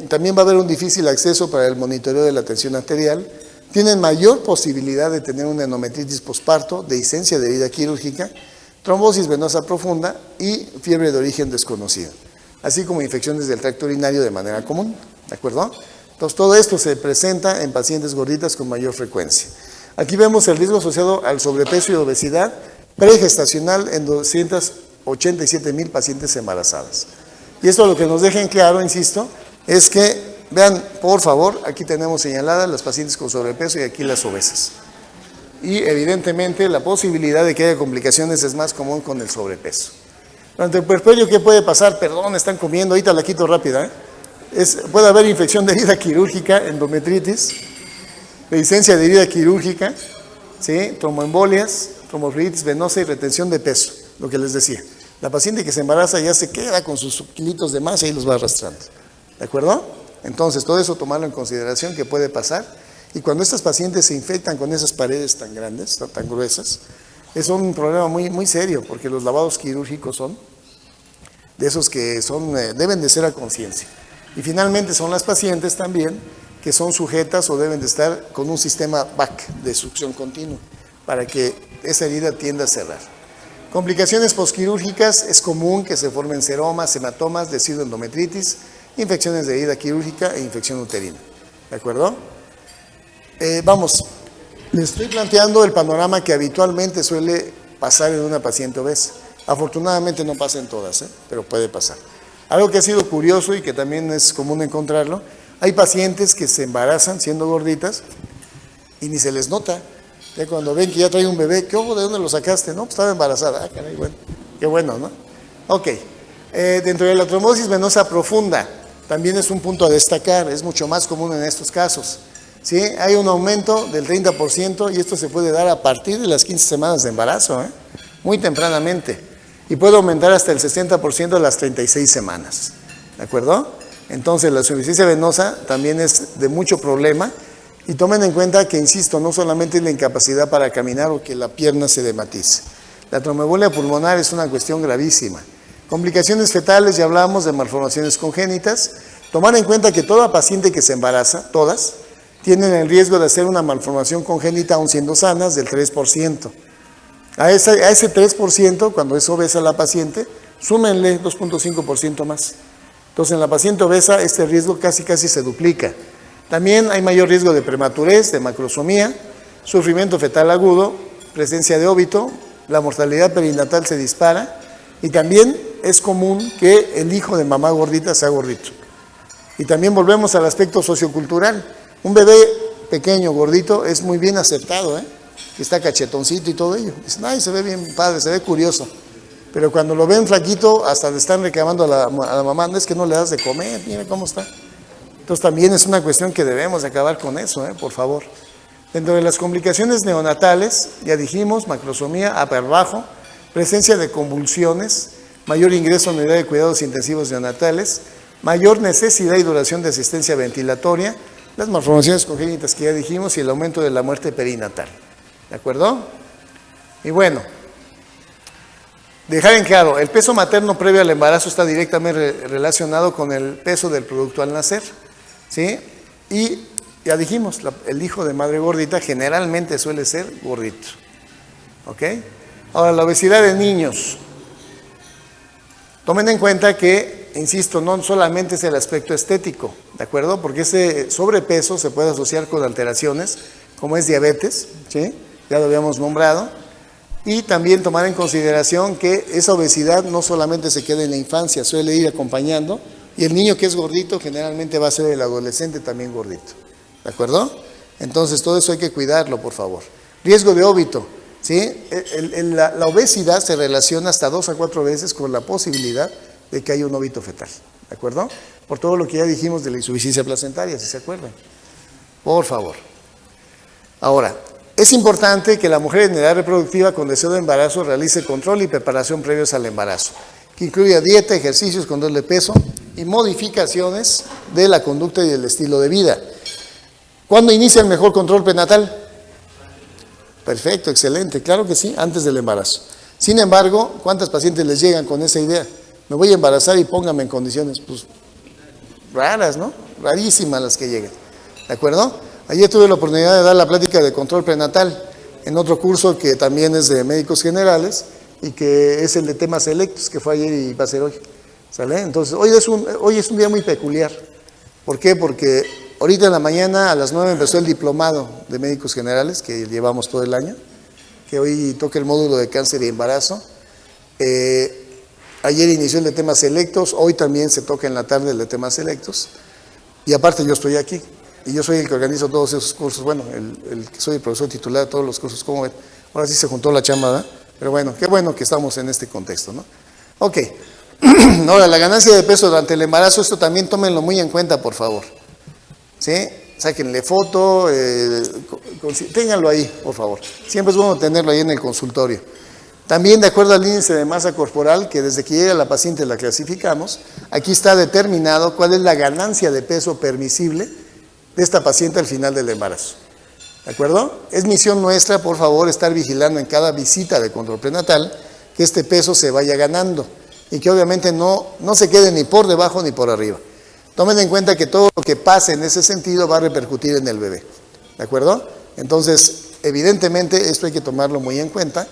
También va a haber un difícil acceso para el monitoreo de la tensión arterial. Tienen mayor posibilidad de tener una endometritis posparto, dehiscencia de herida quirúrgica, trombosis venosa profunda y fiebre de origen desconocido, así como infecciones del tracto urinario de manera común, ¿de acuerdo? Entonces todo esto se presenta en pacientes gorditas con mayor frecuencia. Aquí vemos el riesgo asociado al sobrepeso y obesidad pregestacional en 287,000 pacientes embarazadas. Y esto lo que nos deja en claro, insisto, es que vean, por favor, aquí tenemos señaladas las pacientes con sobrepeso y aquí las obesas. Y evidentemente la posibilidad de que haya complicaciones es más común con el sobrepeso. Durante el puerperio, ¿qué puede pasar? Perdón, están comiendo, ahorita la quito rápida. Puede haber infección de herida quirúrgica, endometritis, dehiscencia de herida quirúrgica, ¿sí? Tromboembolias, tromboflebitis venosa y retención de peso, lo que les decía. La paciente que se embaraza ya se queda con sus kilitos de más y ahí los va arrastrando. ¿De acuerdo? Entonces, todo eso tomarlo en consideración que puede pasar. Y cuando estas pacientes se infectan con esas paredes tan grandes, tan gruesas, es un problema muy, muy serio, porque los lavados quirúrgicos son de esos que deben de ser a conciencia. Y finalmente son las pacientes también que son sujetas o deben de estar con un sistema BAC de succión continua para que esa herida tienda a cerrar. Complicaciones posquirúrgicas, es común que se formen seromas, hematomas, decidoendometritis, infecciones de herida quirúrgica e infección uterina. ¿De acuerdo? Vamos, les estoy planteando el panorama que habitualmente suele pasar en una paciente obesa. Afortunadamente no pasa en todas, pero puede pasar. Algo que ha sido curioso y que también es común encontrarlo, hay pacientes que se embarazan siendo gorditas y ni se les nota. Ya cuando ven que ya trae un bebé, ¿qué ojo? ¿De dónde lo sacaste? No, pues estaba embarazada. Ah, caray, bueno, qué bueno, ¿no? Ok, dentro de la trombosis venosa profunda, también es un punto a destacar, es mucho más común en estos casos. ¿Sí? Hay un aumento del 30% y esto se puede dar a partir de las 15 semanas de embarazo, muy tempranamente. Y puede aumentar hasta el 60% a las 36 semanas. ¿De acuerdo? Entonces la insuficiencia venosa también es de mucho problema. Y tomen en cuenta que, insisto, no solamente es la incapacidad para caminar o que la pierna se dematice. La tromboembolia pulmonar es una cuestión gravísima. Complicaciones fetales, ya hablamos de malformaciones congénitas. Tomar en cuenta que toda paciente que se embaraza, todas, tienen el riesgo de hacer una malformación congénita aun siendo sanas del 3%. A ese 3%, cuando es obesa la paciente, súmenle 2.5% más. Entonces, en la paciente obesa, este riesgo casi se duplica. También hay mayor riesgo de prematurez, de macrosomía, sufrimiento fetal agudo, presencia de óbito, la mortalidad perinatal se dispara y también es común que el hijo de mamá gordita sea gordito. Y también volvemos al aspecto sociocultural. Un bebé pequeño, gordito, es muy bien aceptado, que está cachetoncito y todo ello. Dicen, ay, se ve bien padre, se ve curioso. Pero cuando lo ven flaquito, hasta le están reclamando a la mamá, no es que no le das de comer, mira cómo está. Entonces también es una cuestión que debemos de acabar con eso, por favor. Dentro de las complicaciones neonatales, ya dijimos, macrosomía, upper bajo, presencia de convulsiones, mayor ingreso en unidad de cuidados intensivos neonatales, mayor necesidad y duración de asistencia ventilatoria, las malformaciones congénitas que ya dijimos y el aumento de la muerte perinatal. ¿De acuerdo? Y bueno, dejar en claro, el peso materno previo al embarazo está directamente relacionado con el peso del producto al nacer, ¿sí? Y ya dijimos, el hijo de madre gordita generalmente suele ser gordito, ¿ok? Ahora, la obesidad de niños. Tomen en cuenta que, insisto, no solamente es el aspecto estético, ¿de acuerdo? Porque ese sobrepeso se puede asociar con alteraciones, como es diabetes, ¿sí? Ya lo habíamos nombrado. Y también tomar en consideración que esa obesidad no solamente se queda en la infancia, suele ir acompañando, y el niño que es gordito generalmente va a ser el adolescente también gordito, ¿de acuerdo? Entonces todo eso hay que cuidarlo, por favor. Riesgo de óbito, ¿sí? La obesidad se relaciona hasta 2 a 4 veces con la posibilidad de que haya un óbito fetal, ¿de acuerdo? Por todo lo que ya dijimos de la insuficiencia placentaria, si se acuerdan. Por favor. Ahora, es importante que la mujer en edad reproductiva con deseo de embarazo realice control y preparación previos al embarazo, que incluya dieta, ejercicios, control de peso y modificaciones de la conducta y el estilo de vida. ¿Cuándo inicia el mejor control prenatal? Perfecto, excelente, claro que sí, antes del embarazo. Sin embargo, ¿cuántas pacientes les llegan con esa idea? Me voy a embarazar y póngame en condiciones, pues, raras, ¿no? Rarísimas las que llegan, ¿de acuerdo? Ayer tuve la oportunidad de dar la plática de control prenatal en otro curso que también es de médicos generales y que es el de temas selectos, que fue ayer y va a ser hoy. ¿Sale? Entonces, hoy es un día muy peculiar. ¿Por qué? Porque ahorita en la mañana a las 9 empezó el diplomado de médicos generales que llevamos todo el año, que hoy toca el módulo de cáncer y embarazo. Ayer inició el de temas selectos, hoy también se toca en la tarde el de temas selectos. Y aparte yo estoy aquí. Y yo soy el que organizo todos esos cursos, bueno, el que soy el profesor titular de todos los cursos, ¿cómo ven? Ahora sí se juntó la chamba, ¿verdad? Pero bueno, qué bueno que estamos en este contexto, ¿no? Ok, ahora la ganancia de peso durante el embarazo, esto también tómenlo muy en cuenta, por favor, ¿sí? Sáquenle foto, ténganlo ahí, por favor. Siempre es bueno tenerlo ahí en el consultorio. También de acuerdo al índice de masa corporal, que desde que llega la paciente la clasificamos, aquí está determinado cuál es la ganancia de peso permisible de esta paciente al final del embarazo. ¿De acuerdo? Es misión nuestra, por favor, estar vigilando en cada visita de control prenatal que este peso se vaya ganando y que obviamente no se quede ni por debajo ni por arriba. Tomen en cuenta que todo lo que pase en ese sentido va a repercutir en el bebé. ¿De acuerdo? Entonces, evidentemente, esto hay que tomarlo muy en cuenta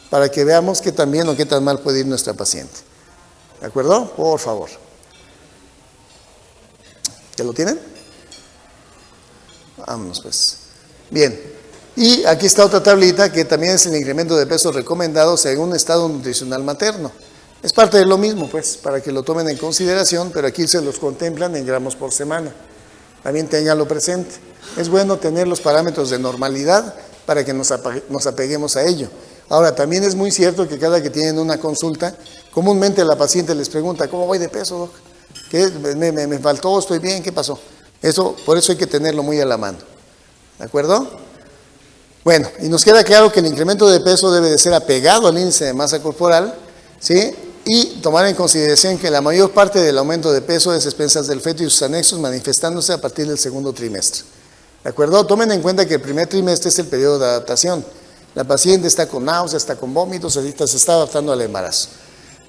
para que veamos qué tan bien o qué tan mal puede ir nuestra paciente. ¿De acuerdo? Por favor. ¿Ya lo tienen? Vámonos pues. Bien, y aquí está otra tablita que también es el incremento de peso recomendado según estado nutricional materno. Es parte de lo mismo, pues, para que lo tomen en consideración, pero aquí se los contemplan en gramos por semana. También ténganlo presente. Es bueno tener los parámetros de normalidad para que nos apeguemos a ello. Ahora, también es muy cierto que cada que tienen una consulta, comúnmente la paciente les pregunta, ¿cómo voy de peso, doc? ¿Qué? ¿Me faltó? ¿Estoy bien? ¿Qué pasó? Por eso hay que tenerlo muy a la mano. ¿De acuerdo? Bueno, y nos queda claro que el incremento de peso debe de ser apegado al índice de masa corporal, ¿sí? Y tomar en consideración que la mayor parte del aumento de peso es a expensas del feto y sus anexos manifestándose a partir del segundo trimestre. ¿De acuerdo? Tomen en cuenta que el primer trimestre es el periodo de adaptación. La paciente está con náuseas, está con vómitos, ahorita se está adaptando al embarazo.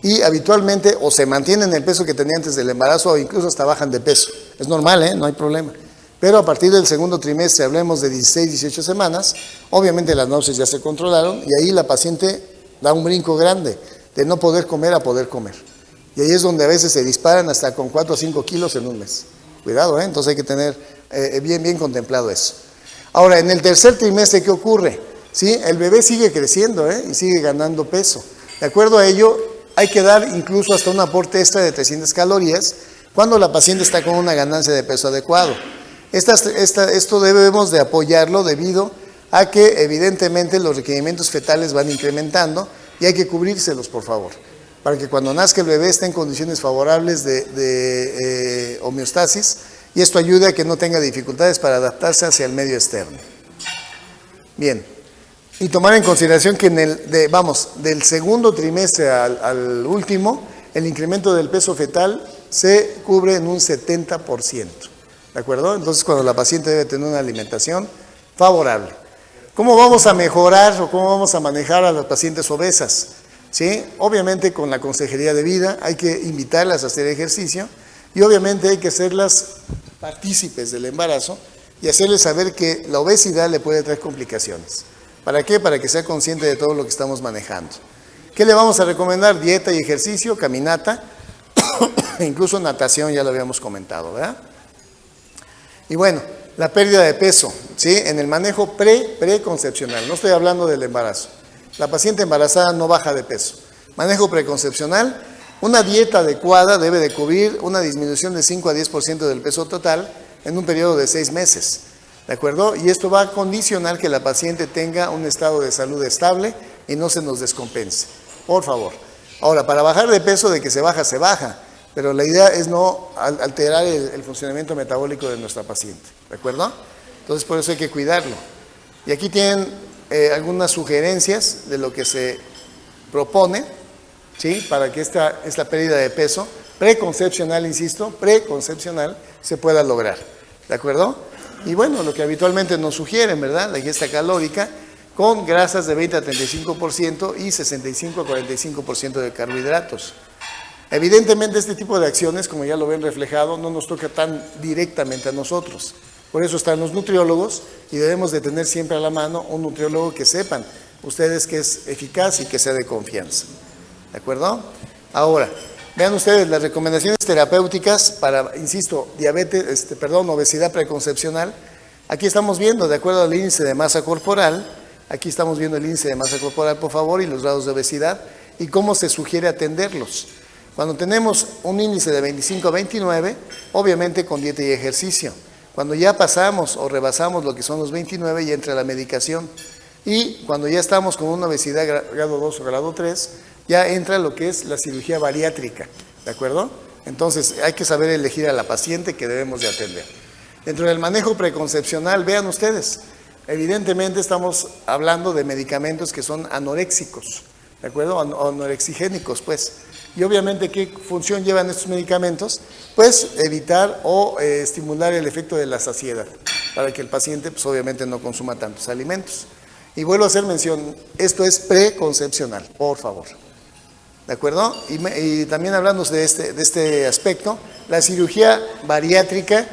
y habitualmente o se mantienen el peso que tenían antes del embarazo o incluso hasta bajan de peso. Es normal, no hay problema. Pero a partir del segundo trimestre, hablemos de 16, 18 semanas, obviamente las náuseas ya se controlaron y ahí la paciente da un brinco grande de no poder comer a poder comer. Y ahí es donde a veces se disparan hasta con 4 o 5 kilos en un mes. Cuidado, entonces hay que tener bien contemplado eso. Ahora, en el tercer trimestre, ¿qué ocurre? ¿Sí? El bebé sigue creciendo y sigue ganando peso. De acuerdo a ello, hay que dar incluso hasta un aporte extra de 300 calorías cuando la paciente está con una ganancia de peso adecuado. Esto debemos de apoyarlo debido a que evidentemente los requerimientos fetales van incrementando y hay que cubrírselos, por favor, para que cuando nazca el bebé esté en condiciones favorables de homeostasis y esto ayude a que no tenga dificultades para adaptarse hacia el medio externo. Bien, y tomar en consideración que del segundo trimestre al último, el incremento del peso fetal se cubre en un 70%. ¿De acuerdo? Entonces, cuando la paciente debe tener una alimentación favorable. ¿Cómo vamos a mejorar o cómo vamos a manejar a las pacientes obesas? ¿Sí? Obviamente, con la consejería de vida hay que invitarlas a hacer ejercicio y obviamente hay que hacerlas partícipes del embarazo y hacerles saber que la obesidad le puede traer complicaciones. ¿Para qué? Para que sea consciente de todo lo que estamos manejando. ¿Qué le vamos a recomendar? Dieta y ejercicio, caminata, incluso natación, ya lo habíamos comentado, ¿verdad? Y bueno, la pérdida de peso, ¿sí? En el manejo preconcepcional, no estoy hablando del embarazo. La paciente embarazada no baja de peso. Manejo preconcepcional, una dieta adecuada debe de cubrir una disminución de 5 a 10% del peso total en un periodo de 6 meses, ¿de acuerdo? Y esto va a condicionar que la paciente tenga un estado de salud estable y no se nos descompense, por favor. Ahora, para bajar de peso, de que se baja. Pero la idea es no alterar el funcionamiento metabólico de nuestra paciente, ¿de acuerdo? Entonces, por eso hay que cuidarlo. Y aquí tienen algunas sugerencias de lo que se propone, ¿sí? Para que esta pérdida de peso preconcepcional, insisto, preconcepcional, se pueda lograr, ¿de acuerdo? Y bueno, lo que habitualmente nos sugieren, ¿verdad? La ingesta calórica con grasas de 20 a 35% y 65 a 45% de carbohidratos. Evidentemente este tipo de acciones, como ya lo ven reflejado, no nos toca tan directamente a nosotros. Por eso están los nutriólogos y debemos de tener siempre a la mano un nutriólogo que sepan ustedes que es eficaz y que sea de confianza. ¿De acuerdo? Ahora, vean ustedes las recomendaciones terapéuticas para, insisto, obesidad preconcepcional. Aquí estamos viendo, de acuerdo al índice de masa corporal, aquí estamos viendo el índice de masa corporal, por favor, y los grados de obesidad y cómo se sugiere atenderlos. Cuando tenemos un índice de 25 a 29, obviamente con dieta y ejercicio. Cuando ya pasamos o rebasamos lo que son los 29, ya entra la medicación. Y cuando ya estamos con una obesidad grado 2 o grado 3, ya entra lo que es la cirugía bariátrica, ¿de acuerdo? Entonces hay que saber elegir a la paciente que debemos de atender. Dentro del manejo preconcepcional, vean ustedes, evidentemente estamos hablando de medicamentos que son anoréxicos, ¿de acuerdo? Anorexigénicos, pues. Y obviamente, ¿qué función llevan estos medicamentos? Pues evitar o estimular el efecto de la saciedad, para que el paciente, pues obviamente no consuma tantos alimentos. Y vuelvo a hacer mención, esto es preconcepcional, por favor. ¿De acuerdo? Y también hablando de este aspecto, la cirugía bariátrica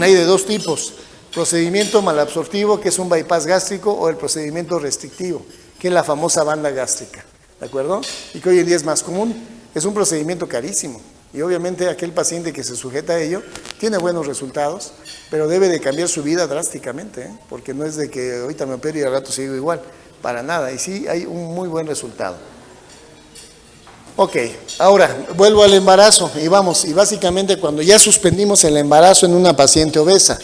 hay de dos tipos. Procedimiento malabsortivo, que es un bypass gástrico, o el procedimiento restrictivo, que es la famosa banda gástrica. ¿De acuerdo? Y que hoy en día es más común. Es un procedimiento carísimo. Y obviamente aquel paciente que se sujeta a ello tiene buenos resultados, pero debe de cambiar su vida drásticamente, porque no es de que ahorita me opero y al rato sigo igual. Para nada. Y sí hay un muy buen resultado. Ok, ahora vuelvo al embarazo y básicamente cuando ya suspendimos el embarazo en una paciente obesa,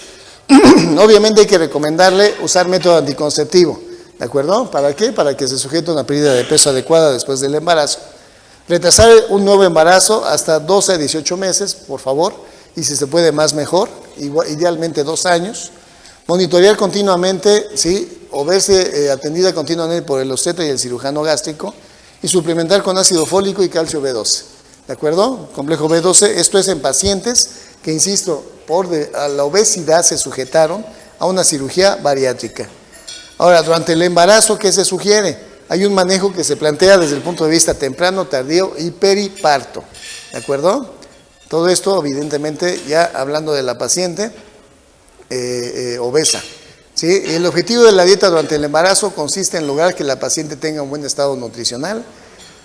obviamente hay que recomendarle usar método anticonceptivo, ¿de acuerdo? ¿Para qué? Para que se sujete a una pérdida de peso adecuada después del embarazo. Retrasar un nuevo embarazo hasta 12 a 18 meses, por favor, y si se puede más mejor, idealmente 2 años. Monitorear continuamente, ¿sí? O verse atendida continuamente por el obstetra y el cirujano gástrico, y suplementar con ácido fólico y calcio B12, ¿de acuerdo? Complejo B12, esto es en pacientes que, insisto, a la obesidad se sujetaron a una cirugía bariátrica. Ahora, durante el embarazo, ¿qué se sugiere? hay un manejo que se plantea desde el punto de vista temprano, tardío y periparto, ¿de acuerdo? Todo esto, evidentemente, ya hablando de la paciente obesa. ¿Sí? El objetivo de la dieta durante el embarazo consiste en lograr que la paciente tenga un buen estado nutricional,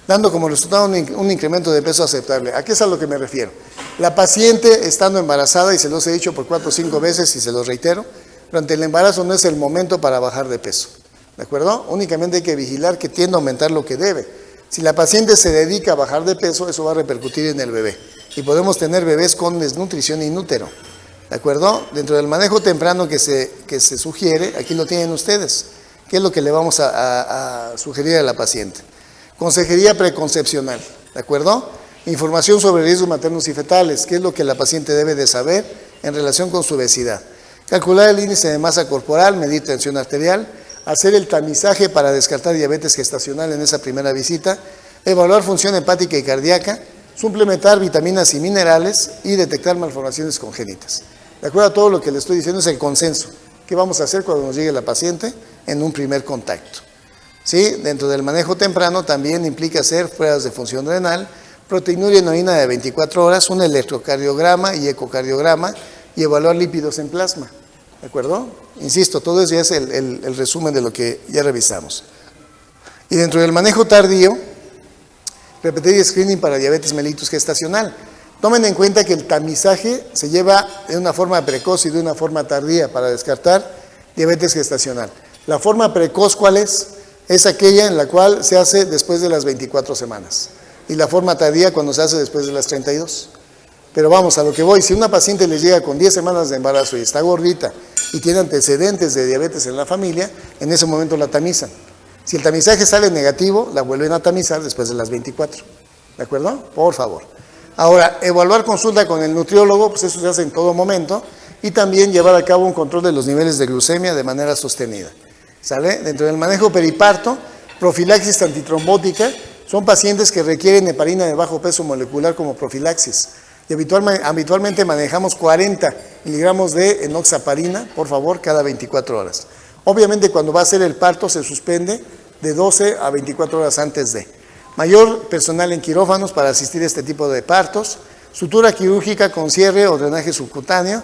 dando como resultado un incremento de peso aceptable. ¿A qué es a lo que me refiero? La paciente estando embarazada, y se los he dicho por 4 o 5 veces y se los reitero, durante el embarazo no es el momento para bajar de peso, ¿de acuerdo? Únicamente hay que vigilar que tienda a aumentar lo que debe. Si la paciente se dedica a bajar de peso, eso va a repercutir en el bebé. Y podemos tener bebés con desnutrición inútero, ¿de acuerdo? Dentro del manejo temprano que se sugiere, aquí lo tienen ustedes. ¿Qué es lo que le vamos a sugerir a la paciente? Consejería preconcepcional, ¿de acuerdo? Información sobre riesgos maternos y fetales, qué es lo que la paciente debe de saber en relación con su obesidad. Calcular el índice de masa corporal, medir tensión arterial, hacer el tamizaje para descartar diabetes gestacional en esa primera visita, evaluar función hepática y cardíaca, suplementar vitaminas y minerales y detectar malformaciones congénitas. De acuerdo a todo lo que le estoy diciendo es el consenso. ¿Qué vamos a hacer cuando nos llegue la paciente en un primer contacto? ¿Sí? Dentro del manejo temprano también implica hacer pruebas de función renal, proteinuria en orina de 24 horas, un electrocardiograma y ecocardiograma y evaluar lípidos en plasma. ¿De acuerdo? Insisto, todo eso ya es el resumen de lo que ya revisamos. Y dentro del manejo tardío, repetir screening para diabetes mellitus gestacional. Tomen en cuenta que el tamizaje se lleva de una forma precoz y de una forma tardía para descartar diabetes gestacional. La forma precoz, ¿cuál es? Es aquella en la cual se hace después de las 24 semanas. Y la forma tardía cuando se hace después de las 32. Pero vamos, a lo que voy, si una paciente les llega con 10 semanas de embarazo y está gordita y tiene antecedentes de diabetes en la familia, en ese momento la tamizan. Si el tamizaje sale negativo, la vuelven a tamizar después de las 24. ¿De acuerdo? Por favor. Ahora, evaluar consulta con el nutriólogo, pues eso se hace en todo momento, y también llevar a cabo un control de los niveles de glucemia de manera sostenida. ¿Sale? Dentro del manejo periparto, profilaxis antitrombótica, son pacientes que requieren heparina de bajo peso molecular como profilaxis. Y habitualmente manejamos 40 miligramos de enoxaparina, por favor, cada 24 horas. Obviamente cuando va a ser el parto se suspende de 12 a 24 horas antes de. Mayor personal en quirófanos para asistir a este tipo de partos. Sutura quirúrgica con cierre o drenaje subcutáneo.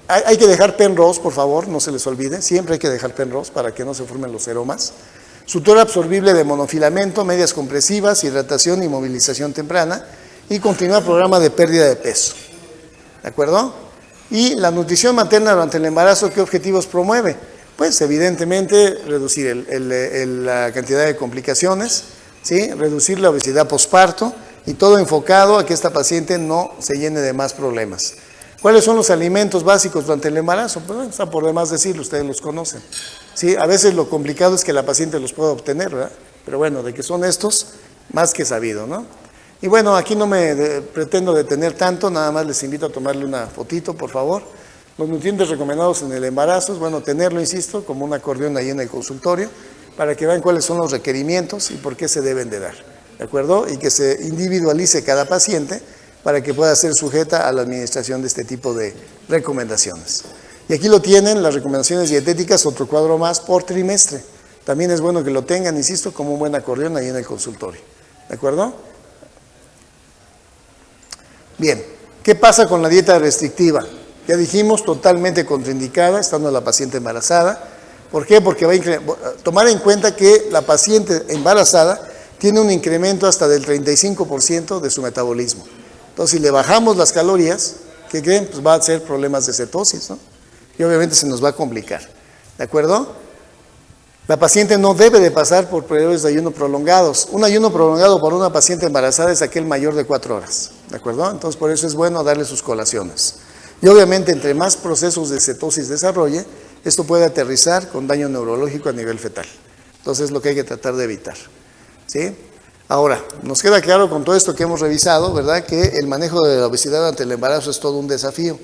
Hay que dejar Penrose, por favor, no se les olvide. Siempre hay que dejar Penrose para que no se formen los seromas. Sutura absorbible de monofilamento, medias compresivas, hidratación y movilización temprana. Y continúa programa de pérdida de peso. ¿De acuerdo? Y la nutrición materna durante el embarazo, ¿qué objetivos promueve? Pues evidentemente reducir la cantidad de complicaciones, ¿sí? Reducir la obesidad posparto y todo enfocado a que esta paciente no se llene de más problemas. ¿Cuáles son los alimentos básicos durante el embarazo? Pues bueno, está por demás decirlo, ustedes los conocen. ¿Sí? A veces lo complicado es que la paciente los pueda obtener, ¿verdad? Pero bueno, de que son estos, más que sabido, ¿no? Y bueno, aquí no me pretendo detener tanto, nada más les invito a tomarle una fotito, por favor. Los nutrientes recomendados en el embarazo, es bueno tenerlo, insisto, como un acordeón ahí en el consultorio, para que vean cuáles son los requerimientos y por qué se deben de dar, ¿de acuerdo? Y que se individualice cada paciente para que pueda ser sujeta a la administración de este tipo de recomendaciones. Y aquí lo tienen, las recomendaciones dietéticas, otro cuadro más por trimestre. También es bueno que lo tengan, insisto, como un buen acordeón ahí en el consultorio, ¿de acuerdo? Bien, ¿qué pasa con la dieta restrictiva? Ya dijimos, totalmente contraindicada, estando la paciente embarazada. ¿Por qué? Porque va a tomar en cuenta que la paciente embarazada tiene un incremento hasta del 35% de su metabolismo. Entonces, si le bajamos las calorías, ¿qué creen? Pues va a ser problemas de cetosis, ¿no? Y obviamente se nos va a complicar. ¿De acuerdo? La paciente no debe de pasar por periodos de ayuno prolongados. Un ayuno prolongado por una paciente embarazada es aquel mayor de 4 horas. ¿De acuerdo? Entonces, por eso es bueno darle sus colaciones. Y obviamente, entre más procesos de cetosis desarrolle, esto puede aterrizar con daño neurológico a nivel fetal. Entonces, es lo que hay que tratar de evitar. ¿Sí? Ahora, nos queda claro con todo esto que hemos revisado, ¿verdad?, que el manejo de la obesidad ante el embarazo es todo un desafío.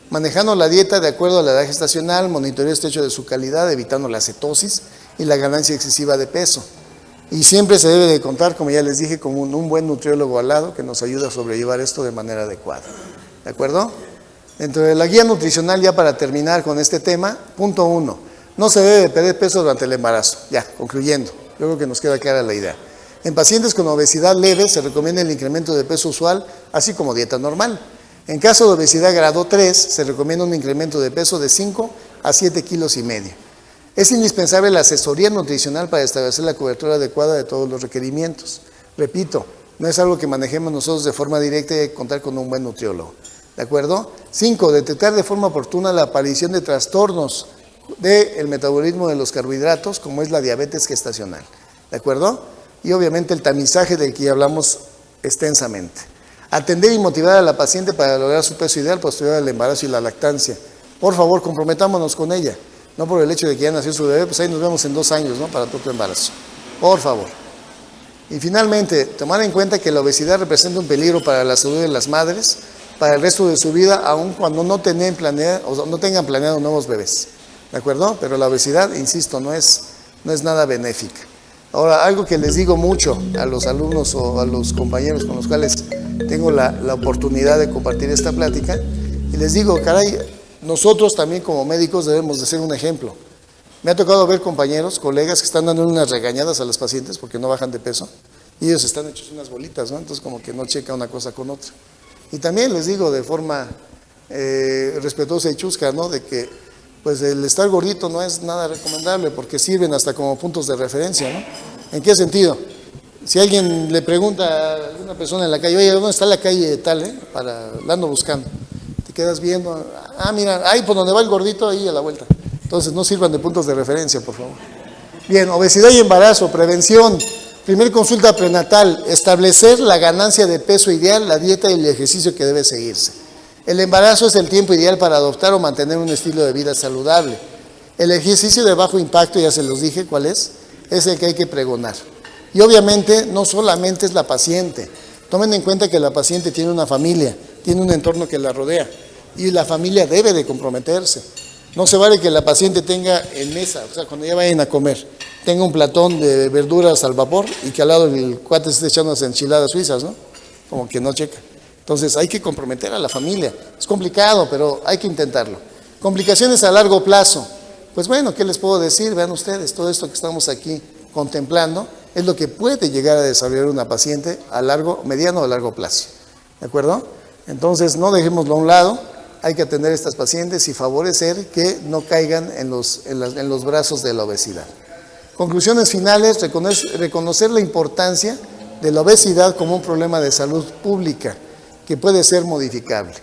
Manejando la dieta de acuerdo a la edad gestacional, monitoreo estrecho de su calidad, evitando la cetosis y la ganancia excesiva de peso. Y siempre se debe de contar, como ya les dije, con un buen nutriólogo al lado que nos ayuda a sobrellevar esto de manera adecuada. ¿De acuerdo? Dentro de la guía nutricional, ya para terminar con este tema, punto 1, no se debe de perder peso durante el embarazo. Ya, concluyendo. Yo creo que nos queda clara la idea. En pacientes con obesidad leve se recomienda el incremento de peso usual, así como dieta normal. En caso de obesidad grado 3, se recomienda un incremento de peso de 5 a 7 kilos y medio. Es indispensable la asesoría nutricional para establecer la cobertura adecuada de todos los requerimientos. Repito, no es algo que manejemos nosotros de forma directa y contar con un buen nutriólogo. ¿De acuerdo? 5. Detectar de forma oportuna la aparición de trastornos del metabolismo de los carbohidratos, como es la diabetes gestacional. ¿De acuerdo? Y obviamente el tamizaje del que ya hablamos extensamente. Atender y motivar a la paciente para lograr su peso ideal posterior al embarazo y la lactancia. Por favor, comprometámonos con ella. No por el hecho de que ya nació su bebé, pues ahí nos vemos en 2 años, ¿no? Para tu embarazo. Por favor. Y finalmente, tomar en cuenta que la obesidad representa un peligro para la salud de las madres, para el resto de su vida, aun cuando no tengan planeado nuevos bebés. ¿De acuerdo? Pero la obesidad, insisto, no es nada benéfica. Ahora, algo que les digo mucho a los alumnos o a los compañeros con los cuales tengo la oportunidad de compartir esta plática, y les digo, caray, nosotros también como médicos debemos de ser un ejemplo. Me ha tocado ver compañeros, colegas que están dando unas regañadas a las pacientes porque no bajan de peso, y ellos están hechos unas bolitas, ¿no? Entonces como que no checa una cosa con otra. Y también les digo de forma respetuosa y chusca, ¿no? De que pues el estar gordito no es nada recomendable porque sirven hasta como puntos de referencia, ¿no? ¿En qué sentido? Si alguien le pregunta a alguna persona en la calle, oye, ¿dónde está la calle tal, la ando buscando. Te quedas viendo, mira, ahí por donde va el gordito, ahí a la vuelta. Entonces no sirvan de puntos de referencia, por favor. Bien, obesidad y embarazo, prevención. Primer consulta prenatal, establecer la ganancia de peso ideal, la dieta y el ejercicio que debe seguirse. El embarazo es el tiempo ideal para adoptar o mantener un estilo de vida saludable. El ejercicio de bajo impacto, ya se los dije cuál es el que hay que pregonar. Y obviamente no solamente es la paciente. Tomen en cuenta que la paciente tiene una familia, tiene un entorno que la rodea y la familia debe de comprometerse. No se vale que la paciente tenga en mesa, o sea, cuando ya vayan a comer, tenga un platón de verduras al vapor y que al lado el cuate esté echando unas enchiladas suizas, ¿no? Como que no checa. Entonces hay que comprometer a la familia. Es complicado, pero hay que intentarlo. Complicaciones a largo plazo. Pues bueno, ¿qué les puedo decir? Vean ustedes, todo esto que estamos aquí contemplando es lo que puede llegar a desarrollar una paciente a mediano o largo plazo. ¿De acuerdo? Entonces no dejémoslo a un lado. Hay que atender a estas pacientes y favorecer que no caigan en los brazos de la obesidad. Conclusiones finales, reconocer la importancia de la obesidad como un problema de salud pública que puede ser modificable.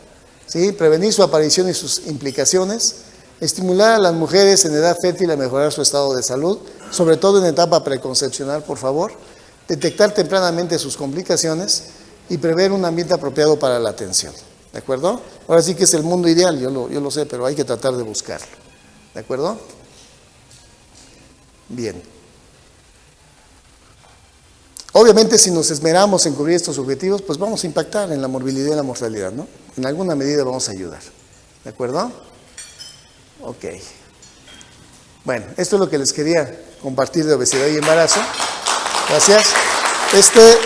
¿Sí? Prevenir su aparición y sus implicaciones, estimular a las mujeres en edad fértil a mejorar su estado de salud, sobre todo en etapa preconcepcional, por favor, detectar tempranamente sus complicaciones y prever un ambiente apropiado para la atención. ¿De acuerdo? Ahora sí que es el mundo ideal, yo lo sé, pero hay que tratar de buscarlo. ¿De acuerdo? Bien. Obviamente, si nos esmeramos en cubrir estos objetivos, pues vamos a impactar en la morbilidad y la mortalidad, ¿no? En alguna medida vamos a ayudar. ¿De acuerdo? Ok. Bueno, esto es lo que les quería compartir de obesidad y embarazo. Gracias. Gracias.